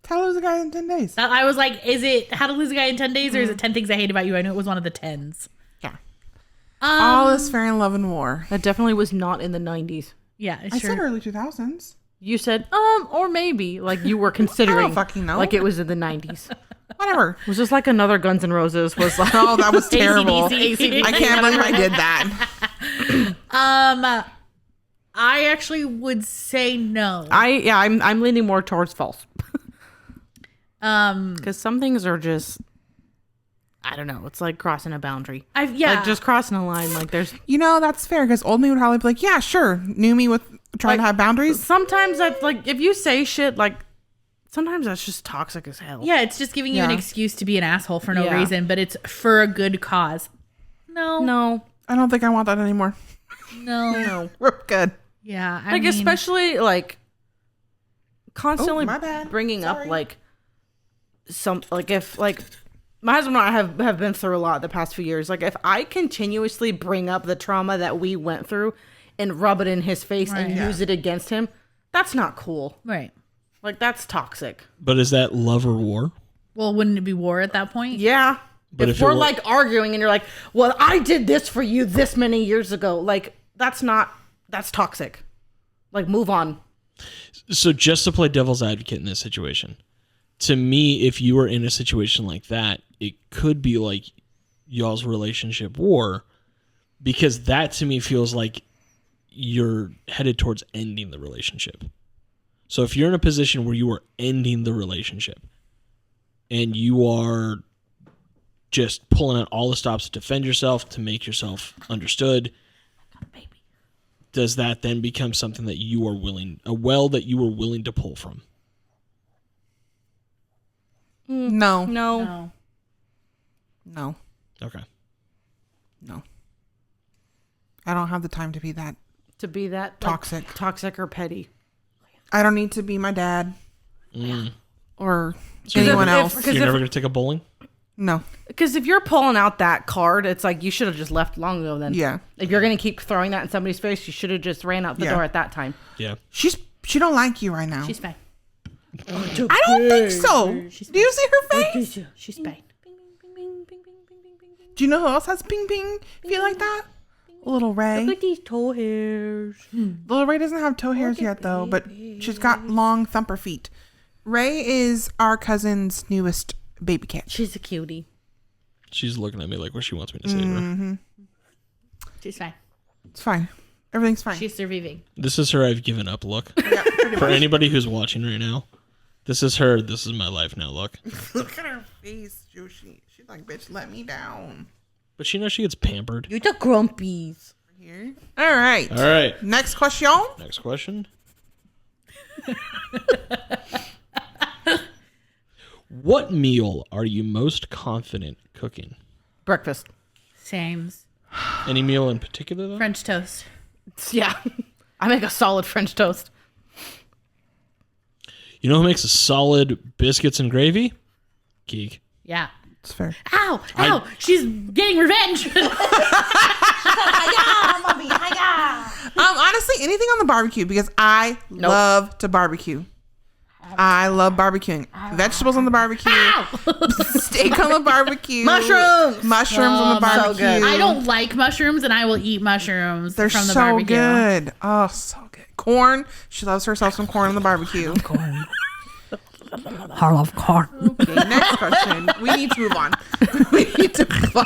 D: How to Lose a Guy in 10 Days.
C: I was like, is it How to Lose a Guy in 10 Days or is it 10 Things I Hate About You? I knew it was one of the 10s.
D: Yeah. All is fair in love and war.
B: That definitely was not in the 90s.
C: Yeah,
D: I said early 2000s.
B: You said, or maybe. Like, you were considering.
D: I don't fucking know.
B: Like, it was in the 90s.
D: Whatever.
B: It was just like another Guns N' Roses was like.
D: Oh, that was terrible.
C: AC/DC.
D: I can't believe I did that.
C: I actually would say no.
B: I'm leaning more towards false. Because some things are just, I don't know. It's like crossing a boundary. Like just crossing a line. Like there's
D: You know, that's fair because old me would probably be like, yeah, sure. New me with trying to have boundaries.
B: sometimes that's like if you say shit like sometimes that's just toxic as hell.
C: Yeah, it's just giving you an
D: Yeah.
C: excuse to be an asshole for no
B: Yeah.
C: reason, but it's for a good cause. No.
D: I don't think I want that anymore.
C: No.
D: We're good.
C: Yeah. I
B: Like
C: mean,
B: especially like constantly
D: my bad.
B: bringing
D: Sorry.
B: up like some like if like my husband and I have been through a lot the past few years. Like if I continuously bring up the trauma that we went through and rub it in his face and
C: Right.
B: use it against him, that's not cool.
C: Right.
B: Like that's toxic.
E: But is that love or war?
C: Well, wouldn't it be war at that point?
B: Yeah.
E: But
B: if
E: if it
B: we're
E: were-
B: like arguing and you're like, well, I did this for you this many years ago, like that's toxic. Like move on.
E: So just to play devil's advocate in this situation, to me, if you were in a situation like that, it could be like y'all's relationship war, because that to me feels like you're headed towards ending the relationship. So if you're in a position where you are ending the relationship and you are just pulling out all the stops to defend yourself, to make yourself understood, does that then become something that you are willing, a well that you were willing to pull from?
D: No.
B: No.
D: No.
E: Okay.
D: No. I don't have the time to be that.
B: To be that
D: Toxic.
B: like, toxic or petty.
D: I don't need to be my dad or
B: So
D: anyone
B: if-
D: else.
B: Because
E: You're
B: if-
E: never going to take a bowling?
D: No.
B: Because if you're pulling out that card, it's like you should have just left long ago then.
D: Yeah.
B: If you're going to keep throwing that in somebody's face, you should have just ran out the
D: Yeah.
B: door at that time.
E: Yeah.
D: She don't like you right now.
C: She's fine.
D: I don't think so. Do you see her face?
C: She's fine.
D: Do you know who else has ping ping feel like that? Little Ray.
B: Look at these toe hairs.
D: Little Ray doesn't have toe hairs yet though, but she's got long thumper feet. Ray is our cousin's newest baby cat.
B: She's a cutie.
E: She's looking at me like what she wants me to say to her.
C: She's fine.
D: It's fine. Everything's fine.
C: She's surviving.
E: This is her I've given up look.
D: Yeah, pretty
E: For
D: much.
E: anybody who's watching right now, this is her, this is my life now look.
D: Look at her face, she's like, bitch, let me down.
E: But she knows she gets pampered.
B: You're the grumpies.
D: Here. All right.
E: All right.
D: Next question.
E: Next question. What meal are you most confident cooking?
B: Breakfast.
C: Sames.
E: Any meal in particular, though?
C: French toast.
B: Yeah. I make a solid French toast.
E: You know who makes a solid biscuits and gravy? Keke.
C: Yeah.
D: It's fair.
C: Ow! Ow! She's getting revenge.
D: Honestly, anything on the barbecue because I love to barbecue. I love barbecuing. Vegetables on the barbecue. Steak on the barbecue.
B: Mushrooms
D: on the barbecue.
B: so good.
C: I don't like mushrooms, and I will eat mushrooms
D: They're
C: from the
D: so
C: barbecue.
D: good. Oh, so good. Corn. She loves herself some corn on the barbecue.
C: Corn. I love corn.
D: Okay, next question. We need to move on. We need to move on.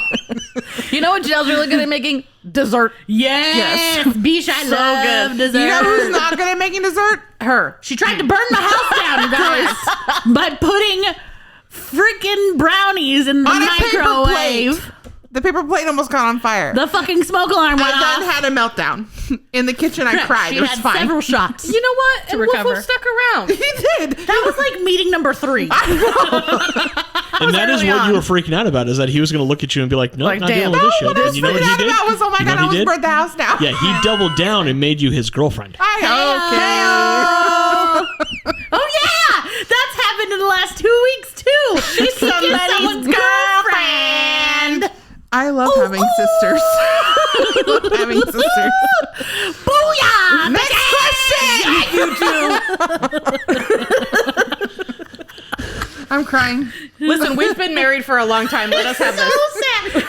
B: You know what Janelle's really good at making? Dessert.
C: Yes. Beesh, I love
B: good.
C: dessert.
D: You know who's not good at making dessert?
B: Her.
C: She tried to burn my house down, you guys, by putting freaking brownies in the
D: On a paper
C: microwave.
D: plate. The paper plate almost got on fire.
C: The fucking smoke alarm went
D: I then
C: off.
D: had a meltdown. In the kitchen, I cried.
C: She
D: It was
C: had
D: fine.
C: several shots.
B: You know what?
C: To
B: And
C: recover.
B: Wolf stuck around.
D: He did.
C: That was like meeting number 3.
E: And that is
B: early
E: what
B: on.
E: you were freaking out about, is that he was going to look at you and be like, nope,
B: Like,
E: not
B: damn.
E: dealing with this shit.
D: What I
E: And
D: was
E: you know what
D: freaking
E: he
D: out
E: did?
D: about was, oh my
E: You know
D: God, I
E: what he
D: almost
E: did?
D: burned the house down.
E: Yeah, he doubled down and made you his girlfriend.
D: Okay.
C: Oh yeah, that's happened in the last 2 weeks too. She's someone's girlfriend.
D: I love having sisters. I love having sisters.
C: Booyah!
D: Next question. I'm crying.
B: Listen, we've been married for a long time. Let us have this.
C: So sad.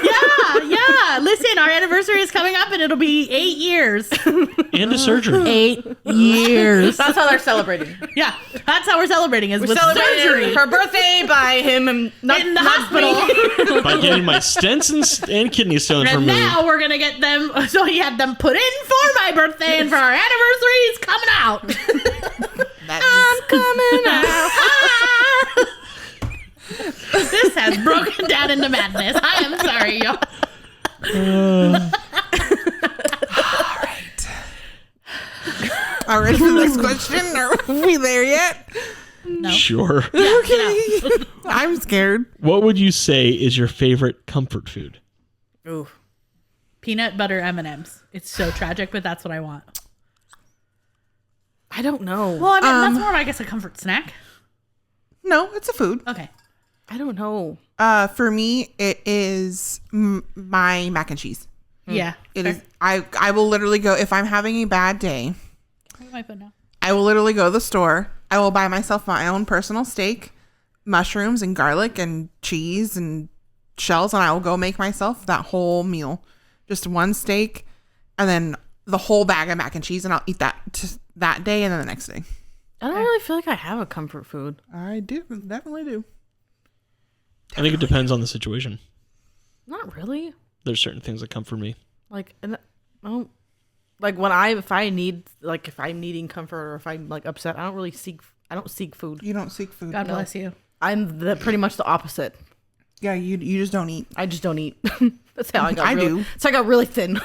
C: Yeah. Listen, our anniversary is coming up, and it'll be 8 years.
E: And a surgery.
C: 8 years.
B: That's how they're celebrating.
C: Yeah, that's how we're celebrating. Is with
B: Celebrating
C: surgery
B: her birthday by him and not
C: in the
B: not
C: hospital.
B: me.
E: By getting my stents and kidney stones
C: And
E: removed.
C: now we're gonna get them. So he had them put in for my birthday, and for our anniversary, he's coming out.
D: I'm
B: coming out.
C: This has broken down into madness. I am sorry, y'all.
D: All right, the next question. Are we there yet?
C: No.
E: Sure.
D: Okay. I'm scared.
E: What would you say is your favorite comfort food?
B: Ooh.
C: Peanut butter M&Ms. It's so tragic, but that's what I want.
B: I don't know.
C: Well, I mean, that's more of, I guess, a comfort snack.
D: No, it's a food.
C: Okay.
B: I don't know.
D: For me, it is my mac and cheese.
C: Yeah.
D: It is. I will literally go if I'm having a bad day.
C: What am I putting now?
D: I will literally go to the store. I will buy myself my own personal steak, mushrooms and garlic and cheese and shells, and I will go make myself that whole meal. Just one steak, and then the whole bag of mac and cheese, and I'll eat that that day and then the next day.
B: I don't really feel like I have a comfort food.
D: I do, definitely do.
E: I think it depends on the situation.
B: Not really.
E: There's certain things that come for me.
B: Like, and I don't like when if I'm needing comfort or if I'm like upset, I don't seek food.
D: You don't seek food.
C: God bless you.
B: I'm pretty much the opposite.
D: Yeah, you just don't eat.
B: I just don't eat. That's how I got.
D: I do.
B: So I got really thin.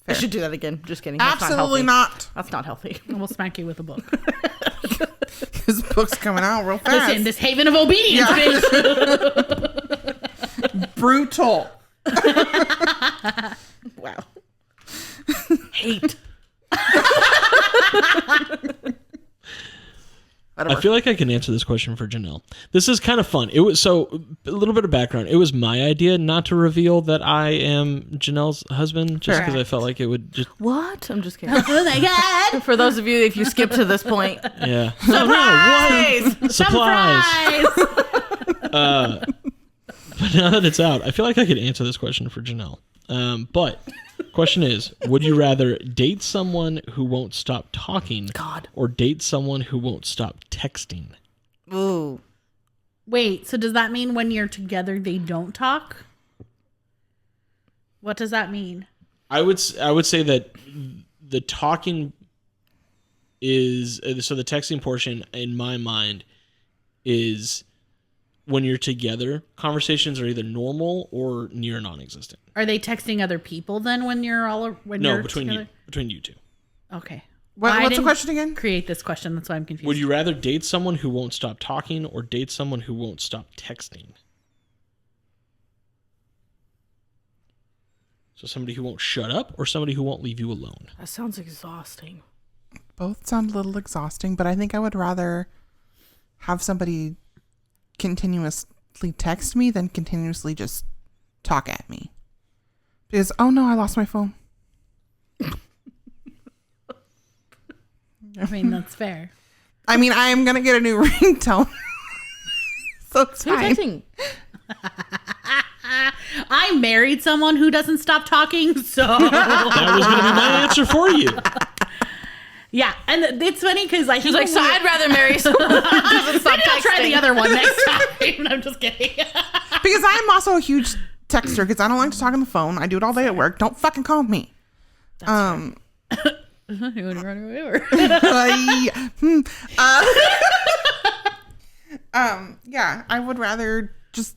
B: I should do that again. Just kidding. That's
D: Absolutely not.
B: That's not healthy.
C: And we'll smack you with a book.
D: This book's coming out real fast.
C: Listen, this haven of obedience, bitch.
D: Brutal.
B: Wow. Hate.
E: I feel like I can answer this question for Janelle. This is kind of fun. It was a little bit of background. It was my idea not to reveal that I am Janelle's husband, just because I felt like it would just.
B: What? I'm just kidding.
C: Oh my God.
B: For those of you, if you skip to this point,
E: Yeah.
B: surprise!
E: Surprise! But now that it's out, I feel like I could answer this question for Janelle. But question is, would you rather date someone who won't stop talking, or date someone who won't stop texting?
B: Ooh.
C: Wait, so does that mean when you're together they don't talk? What does that mean?
E: I would say that the talking is so the texting portion in my mind is when you're together, conversations are either normal or near non-existent.
C: Are they texting other people then when you're
E: Between
C: together?
E: you two.
C: Okay.
D: What's the question again?
C: Create this question. That's why I'm confused.
E: Would you rather date someone who won't stop talking or date someone who won't stop texting? So somebody who won't shut up or somebody who won't leave you alone?
B: That sounds exhausting.
D: Both sound a little exhausting, but I think I would rather have somebody continuously text me than continuously just talk at me. Because, oh no, I lost my phone.
C: I mean, that's fair.
D: I mean, I am going to get a new ringtone. So it's
B: Who's
D: fine.
B: texting?
C: I married someone who doesn't stop talking, so
E: That was going to be my answer for you.
C: yeah. And it's funny because I
B: She's like, so I'd rather marry someone who doesn't stop
C: maybe I'll try the
B: texting.
C: other one next time. I'm just kidding.
D: Because I'm also a huge texter because I don't like to talk on the phone. I do it all day at work. Don't fucking call me.
C: You wanna run away or-
D: Yeah, I would rather just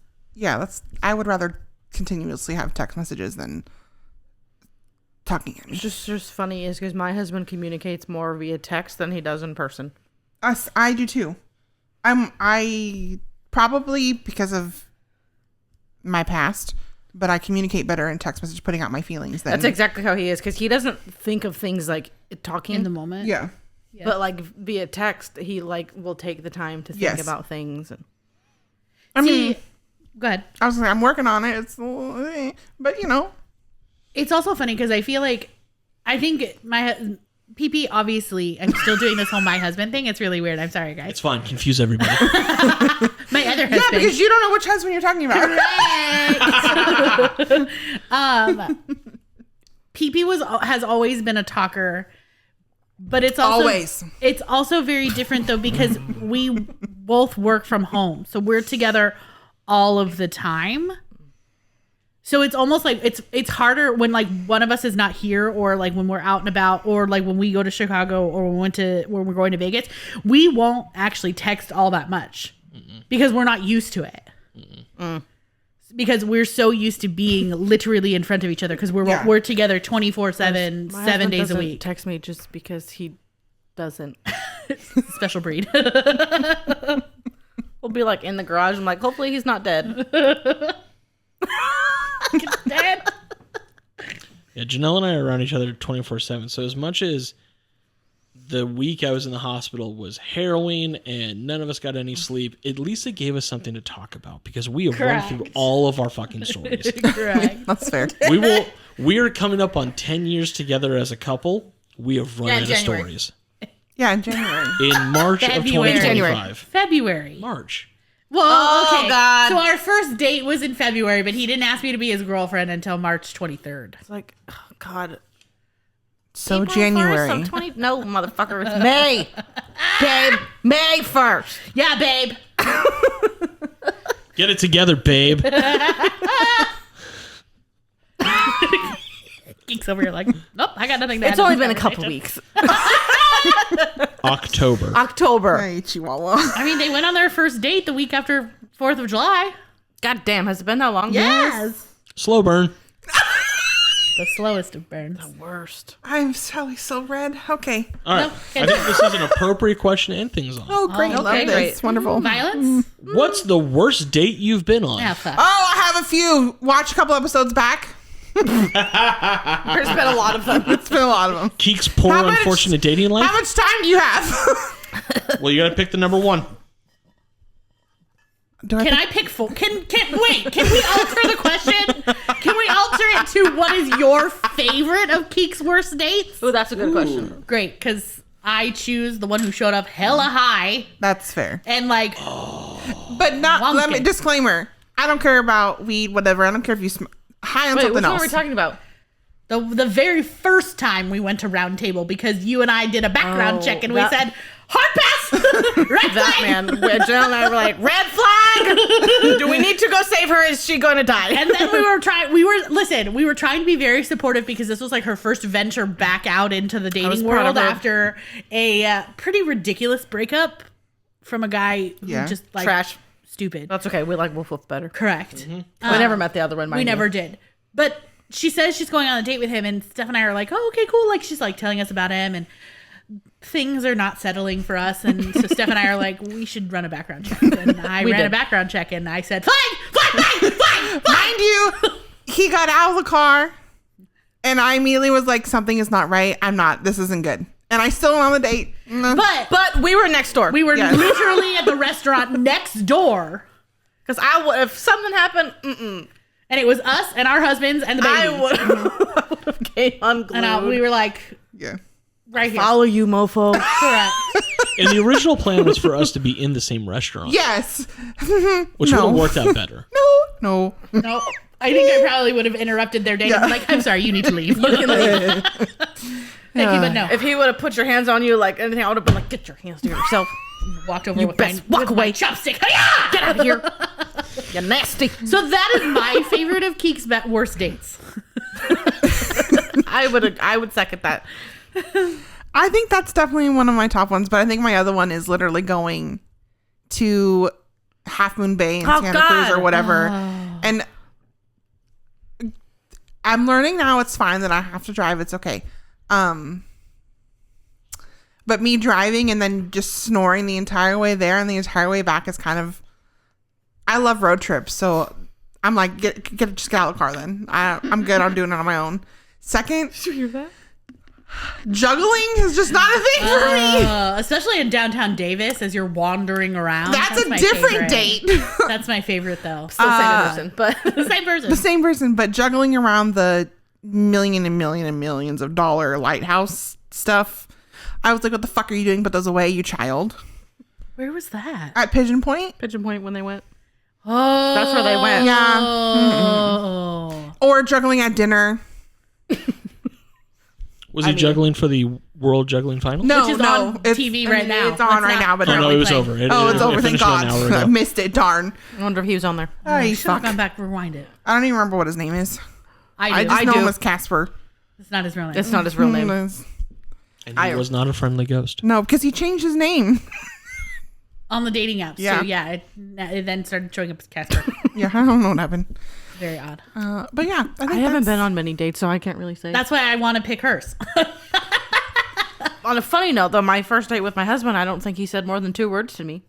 D: I would rather continuously have text messages than talking at me.
B: Just funny is because my husband communicates more via text than he does in person.
D: I do too. I probably because of my past, but I communicate better in text message, putting out my feelings. Than,
B: That's exactly how he is because he doesn't think of things like talking
C: in the moment.
D: Yeah.
B: but like via text, he like will take the time to think
D: Yes.
B: about things. And
D: I mean,
C: Go ahead.
D: I was like, I'm working on it. It's, but you know,
C: It's also funny because I feel like I think my PP obviously I'm still doing this whole my husband thing. It's really weird. I'm sorry, guys.
E: It's fine. Confuse everybody.
C: My other
D: yeah,
C: husband.
D: because you don't know which husband you're talking about.
C: PP has always been a talker, but it's also
D: Always.
C: It's also very different though because we both work from home, so we're together all of the time. So it's almost like it's harder when like one of us is not here, or like when we're out and about, or like when we go to Chicago, or when we're going to Vegas. We won't actually text all that much because we're not used to it. Because we're so used to being literally in front of each other because we're together 24/7,
B: my
C: 7
B: husband
C: days a
B: doesn't
C: week.
B: Text me just because he doesn't.
C: Special breed.
B: We'll be like in the garage. I'm like, hopefully he's not dead.
C: Dad.
E: Yeah, Janelle and I are around each other 24/7. So as much as the week I was in the hospital was harrowing and none of us got any sleep, at least it gave us something to talk about because we have run through
C: Correct.
E: all of our fucking stories.
C: Correct.
D: That's fair.
E: We are coming up on 10 years together as a couple. We have run out of
C: January.
E: stories.
D: Yeah, in January.
E: In March of
C: February.
E: 2025.
C: February.
E: March.
C: Well,
B: Oh,
C: okay.
B: God.
C: So our first date was in February, but he didn't ask me to be his girlfriend until March 23rd.
B: It's like, oh, God.
D: So
B: April
D: January.
B: 1st, so 20 no, motherfucker, it's May. Babe, May 1st.
C: Yeah, babe.
E: Get it together, babe.
C: Geeks over here like, nope, I got nothing to add.
B: It's only been a couple weeks.
E: October.
B: October.
D: Hey, Chihuahua.
C: I mean, they went on their first date the week after 4th of July.
B: God damn, has it been that long?
C: Yes.
E: Slow burn.
C: The slowest of burns.
B: Worst.
D: I'm so red. Okay.
E: All right.
C: No,
E: I think this is an appropriate question to end things on.
D: Oh, great.
B: okay,
D: Love this.
B: great.
D: Wonderful.
C: Violence?
E: What's the worst date you've been on?
C: Yeah, fuck.
D: Oh, I have a few. Watch a couple episodes back.
B: There's been a lot of them.
D: It's been a lot of them.
E: Keek's poor,
D: How much-
E: unfortunate dating life?
D: How much time do you have?
E: Well, you got to pick the number one.
C: Can I pick four? Can wait? Can we alter the question? Can we alter it to what is your favorite of Keek's worst dates?
B: Ooh, that's a good question.
C: Great, because I choose the one who showed up hella high
D: That's fair.
C: and like
D: But not, let me,
C: Wonkin.
D: disclaimer. I don't care about weed, whatever. I don't care if you high on
B: Wait,
D: something
B: which one
D: else.
B: are we talking about?
C: the very first time we went to Round Table because you and I did a background
B: Oh,
C: check and
B: that-
C: we said hard pass, red
B: That
C: flag.
B: man, Janelle and I were like, red flag! Do we need to go save her? Is she going to die?
C: And then we were trying to be very supportive because this was like her first venture back out into the
B: was
C: dating
B: proud
C: world
B: of her.
C: after a pretty ridiculous breakup from a guy
D: Yeah.
C: who just like
B: Trash.
C: stupid.
B: That's okay. We like Wolf Wolf better.
C: Correct.
B: We never met the other one.
C: We
B: mind you.
C: never did. But she says she's going on a date with him, and Steph and I are like, oh, okay, cool. Like, she's like telling us about him, and things are not settling for us. And so Steph and I are like, we should run a background check. And I ran a
B: did.
C: background check, and I said, flag.
D: Mind you, he got out of the car and I immediately was like, something is not right. This isn't good. And I still went on the date.
B: But we were next door.
C: We were literally at the restaurant next door.
B: Because if something happened,
C: And it was us and our husbands and the baby.
B: I would have came unglued.
C: And we were like,
D: Yeah.
C: right here.
B: Follow you, mofo.
C: Correct.
E: And the original plan was for us to be in the same restaurant.
D: Yes.
E: Which would have worked out better.
D: No.
C: No. I think I probably would have interrupted their date. I'm like, I'm sorry, you need to leave. You can leave. Thank you, but no.
B: If he would have put your hands on you like anything, I would have been like, get your hands to yourself.
C: Walked over
B: You
C: with
B: best
C: my,
B: walk
C: with
B: away.
C: my chopstick. Hi-ya!
B: Get out of here. You're nasty.
C: So that is my favorite of Keke's worst dates.
B: I would second that.
D: I think that's definitely one of my top ones, but I think my other one is literally going to Half Moon Bay in Santa Cruz or whatever. And I'm learning now it's fine that I have to drive. It's okay. But me driving and then just snoring the entire way there and the entire way back is kind of... I love road trips, so I'm like, just get out of the car then. I'm good on doing it on my own. Second...
B: Did you hear that?
D: Juggling is just not a thing for me.
C: Especially in downtown Davis as you're wandering around.
D: That's a
C: my
D: different
C: favorite.
D: date.
C: That's my favorite, though.
B: Still the same person, but
C: The same person.
D: The same person, but juggling around the millions of dollar lighthouse stuff. I was like, what the fuck are you doing? Put those away, you child.
C: Where was that?
D: At Pigeon Point?
B: Pigeon Point when they went.
C: Oh.
B: That's where they went.
D: Yeah.
C: Oh.
D: Or juggling at dinner.
E: Was he juggling for the World Juggling Finals?
D: No,
C: Which is
D: no.
C: on TV right now.
D: It's on right now, but
E: Oh, no, it was over.
D: it's over. Thank
E: finished
D: God.
E: an hour ago.
D: I missed it. Darn.
B: I wonder if he was on there.
D: Oh, you
C: Should have
D: fuck.
C: gone back, rewind it.
D: I don't even remember what his name is.
C: I
D: I
C: do.
D: just know him as Casper.
C: It's not his real name.
B: It's not his real name.
E: And he was not a friendly ghost.
D: No, because he changed his name.
C: On the dating apps.
D: Yeah.
C: So yeah, it then started showing up as Casper.
D: Yeah, I don't know what happened.
C: Very odd.
D: But yeah, I think
B: I haven't been on many dates, so I can't really say.
C: That's why I want to pick hers.
B: On a funny note, though, my first date with my husband, I don't think he said more than 2 words to me.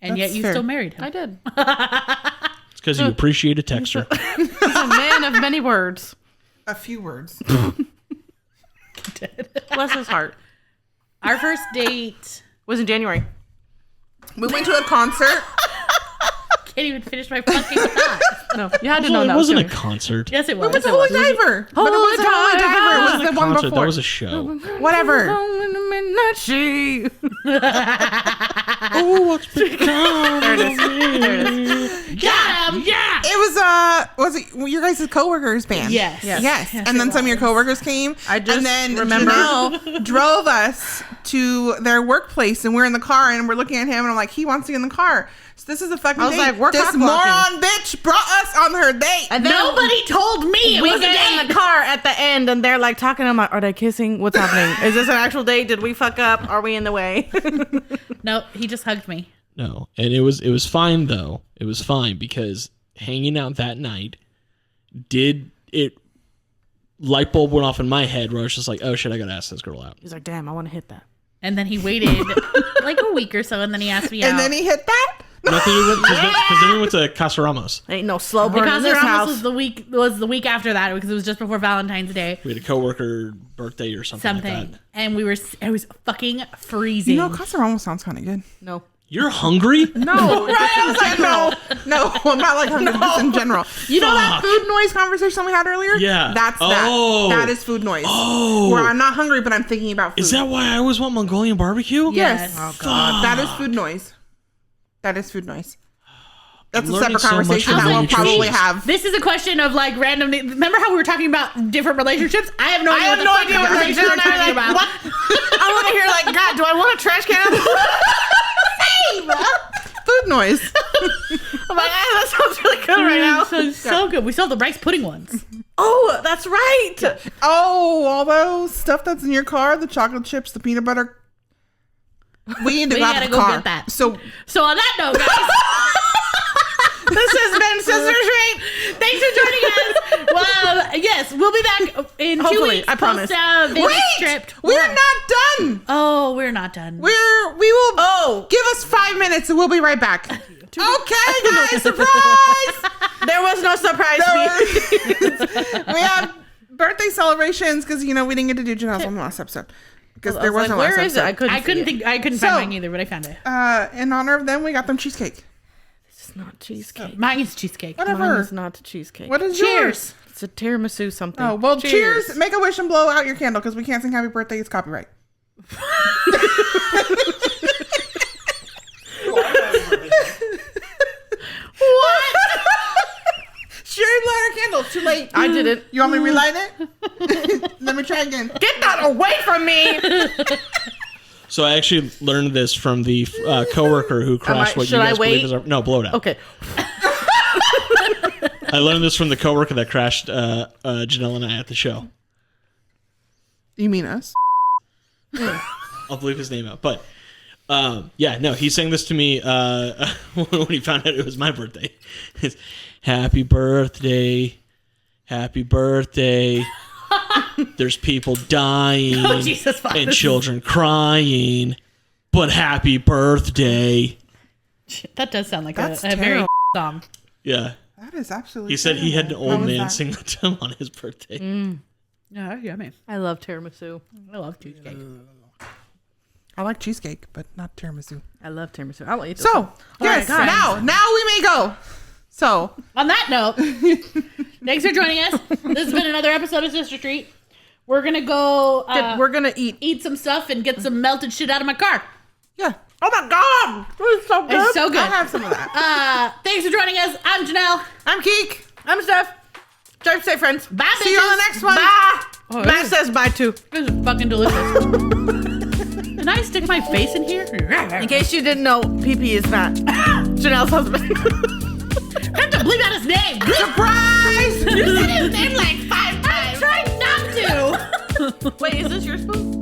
C: And yet
D: That's
C: you
D: fair.
C: still married him.
B: I did.
E: It's because you appreciate a texture.
B: He's a man of many words.
D: a few words.
B: Bless his heart.
C: Our first date.
B: Was in January.
D: We went to a concert.
C: Can't even finish my fucking thought.
B: No, you had to know
E: Well,
B: that
E: it wasn't a
B: coming.
E: concert.
C: Yes, it was.
D: It was Holy Diver. But it wasn't Holy Diver. It
E: It
D: was
E: wasn't
D: the
E: a
D: one
E: concert.
D: before.
E: That was a show.
D: Whatever. Oh, what's become
B: There it is. There it is.
C: Got him! Yeah!
D: It was it your guys' coworkers band?
C: Yes.
D: Yes. And then some of your coworkers came.
B: I just
D: and then
B: remember-
D: Janelle drove us to their workplace, and we're in the car, and we're looking at him, and I'm like, he wants to get in the car. So this is a fucking
B: I was
D: date.
B: like, we're
D: this
B: cock blocking.
D: moron bitch brought us on her date.
B: And then
C: Nobody told me it
B: we
C: was a
B: get
C: date.
B: in the car at the end, and they're like talking. I'm like, are they kissing? What's happening? Is this an actual date? Did we fuck up? Are we in the way?
C: No, he just hugged me.
E: No, and it was fine though. It was fine because hanging out that night light bulb went off in my head where I was just like, oh shit, I gotta ask this girl out.
B: He's like, damn, I want to hit that.
C: And then he waited like a week or so, and then he asked me out.
D: And then he hit that.
E: Nothing because then we went to Casa Ramos.
B: Ain't no slow
C: The
B: burn in
C: Casa
B: this
C: Ramos
B: house.
C: was the week after that because it was just before Valentine's Day.
E: We had a coworker birthday or something. Like
C: Something.
E: that.
C: And it was fucking freezing.
D: You know, Casa Ramos sounds kind of good.
B: No.
E: You're hungry?
D: No, right? I was like, no, I'm not like hungry, just in general. You know that food noise conversation we had earlier?
E: Yeah.
D: That's
E: Oh.
D: that. That is food noise.
E: Oh.
D: Where I'm not hungry, but I'm thinking about food.
E: Is that why I always want Mongolian barbecue?
C: Yes.
D: Yes.
B: Oh, God.
D: That is food noise. That is food noise. That's
E: I'm
D: a
E: learning
D: separate
E: so much
D: conversation
E: from
D: that
E: the
D: we'll probably
E: nutritionist.
D: have.
C: This is a question of like random. Remember how we were talking about different relationships? I have no idea what the conversation we're talking about.
B: I want to hear like, God, do I want a trash can?
D: Food noise.
B: I'm like, that sounds really good right now.
C: So good. We still have the rice pudding ones.
B: Oh, that's right.
D: Oh, all those stuff that's in your car, the chocolate chips, the peanut butter. We need to
C: We
D: go out
C: gotta
D: the
C: go
D: car.
C: get that.
D: So
C: So on that note, guys,
B: This has been Sister Treat.
C: thanks for joining us. Well, yes, we'll be back in 2
B: Hopefully,
C: weeks.
B: I promise.
C: Post, Vegas
D: wait,
C: trip.
D: we're not done.
C: Oh, we're not done.
D: We will. Give us 5 minutes and we'll be right back. Okay, guys, surprise!
B: There was no surprise me.
D: We have birthday celebrations because we didn't get to do Janelle's on the last episode. because
B: I
D: there
B: was
D: wasn't
B: like,
D: last
B: where is it?
D: episode.
C: I couldn't find
D: So-
C: mine either, but I found it.
D: In honor of them, we got them cheesecake.
B: It's not cheesecake.
C: Mine is cheesecake.
B: Mine
D: Whatever.
B: is not cheesecake.
D: What is yours?
C: Cheers.
B: It's a tiramisu something.
D: Oh, well, cheers. Make a wish and blow out your candle because we can't sing happy birthday. It's copyright.
C: What?
D: Sherry blew out her candle. Too late.
B: I didn't.
D: You want me to relight it? Let me try again.
B: Get that away from me!
E: So I actually learned this from the coworker who crashed what you
B: should I
E: guys
B: wait?
E: believe is our... No, blow it out.
B: Okay.
E: I learned this from the coworker that crashed Janelle and I at the show.
D: You mean us?
E: I'll bleep his name out. But yeah, no, he sang this to me when he found out it was my birthday. It's, happy birthday. Happy birthday. There's people dying
C: Oh, Jesus, fuck.
E: and children crying. But happy birthday.
C: That does sound like
D: That's
C: a very
D: terrible.
C: song.
E: Yeah.
D: That is absolutely
E: He said he had an
D: terrible. How
E: old
D: was
E: man
D: that?
E: sing that to him on his birthday.
C: Yeah, yummy.
B: I love tiramisu.
C: I love cheesecake.
D: I like cheesecake, but not tiramisu.
B: I love tiramisu. I'll eat this
D: So,
B: one.
D: yes,
C: guys.
D: now we may go. So,
C: On that note, thanks for joining us. This has been another episode of Sister Treat. We're gonna go
B: We're gonna eat.
C: eat some stuff and get some melted shit out of my car.
D: yeah.
B: Oh my god! This is so good.
C: It's so good.
D: I'll have some of that.
C: Thanks for joining us. I'm Janelle.
D: I'm Keke.
B: I'm Steph. Drive safe, friends.
C: Bye, bitches.
D: See you on the next one.
B: Bye.
C: Oh,
B: Matt says bye too.
C: This is fucking delicious. Can I stick my face in here?
B: In case you didn't know, PP is Matt. Janelle's husband.
C: I have to bleep out his name.
D: Surprise!
C: You said his name like 5 times. I'm trying not to.
B: Wait, is this your spoon?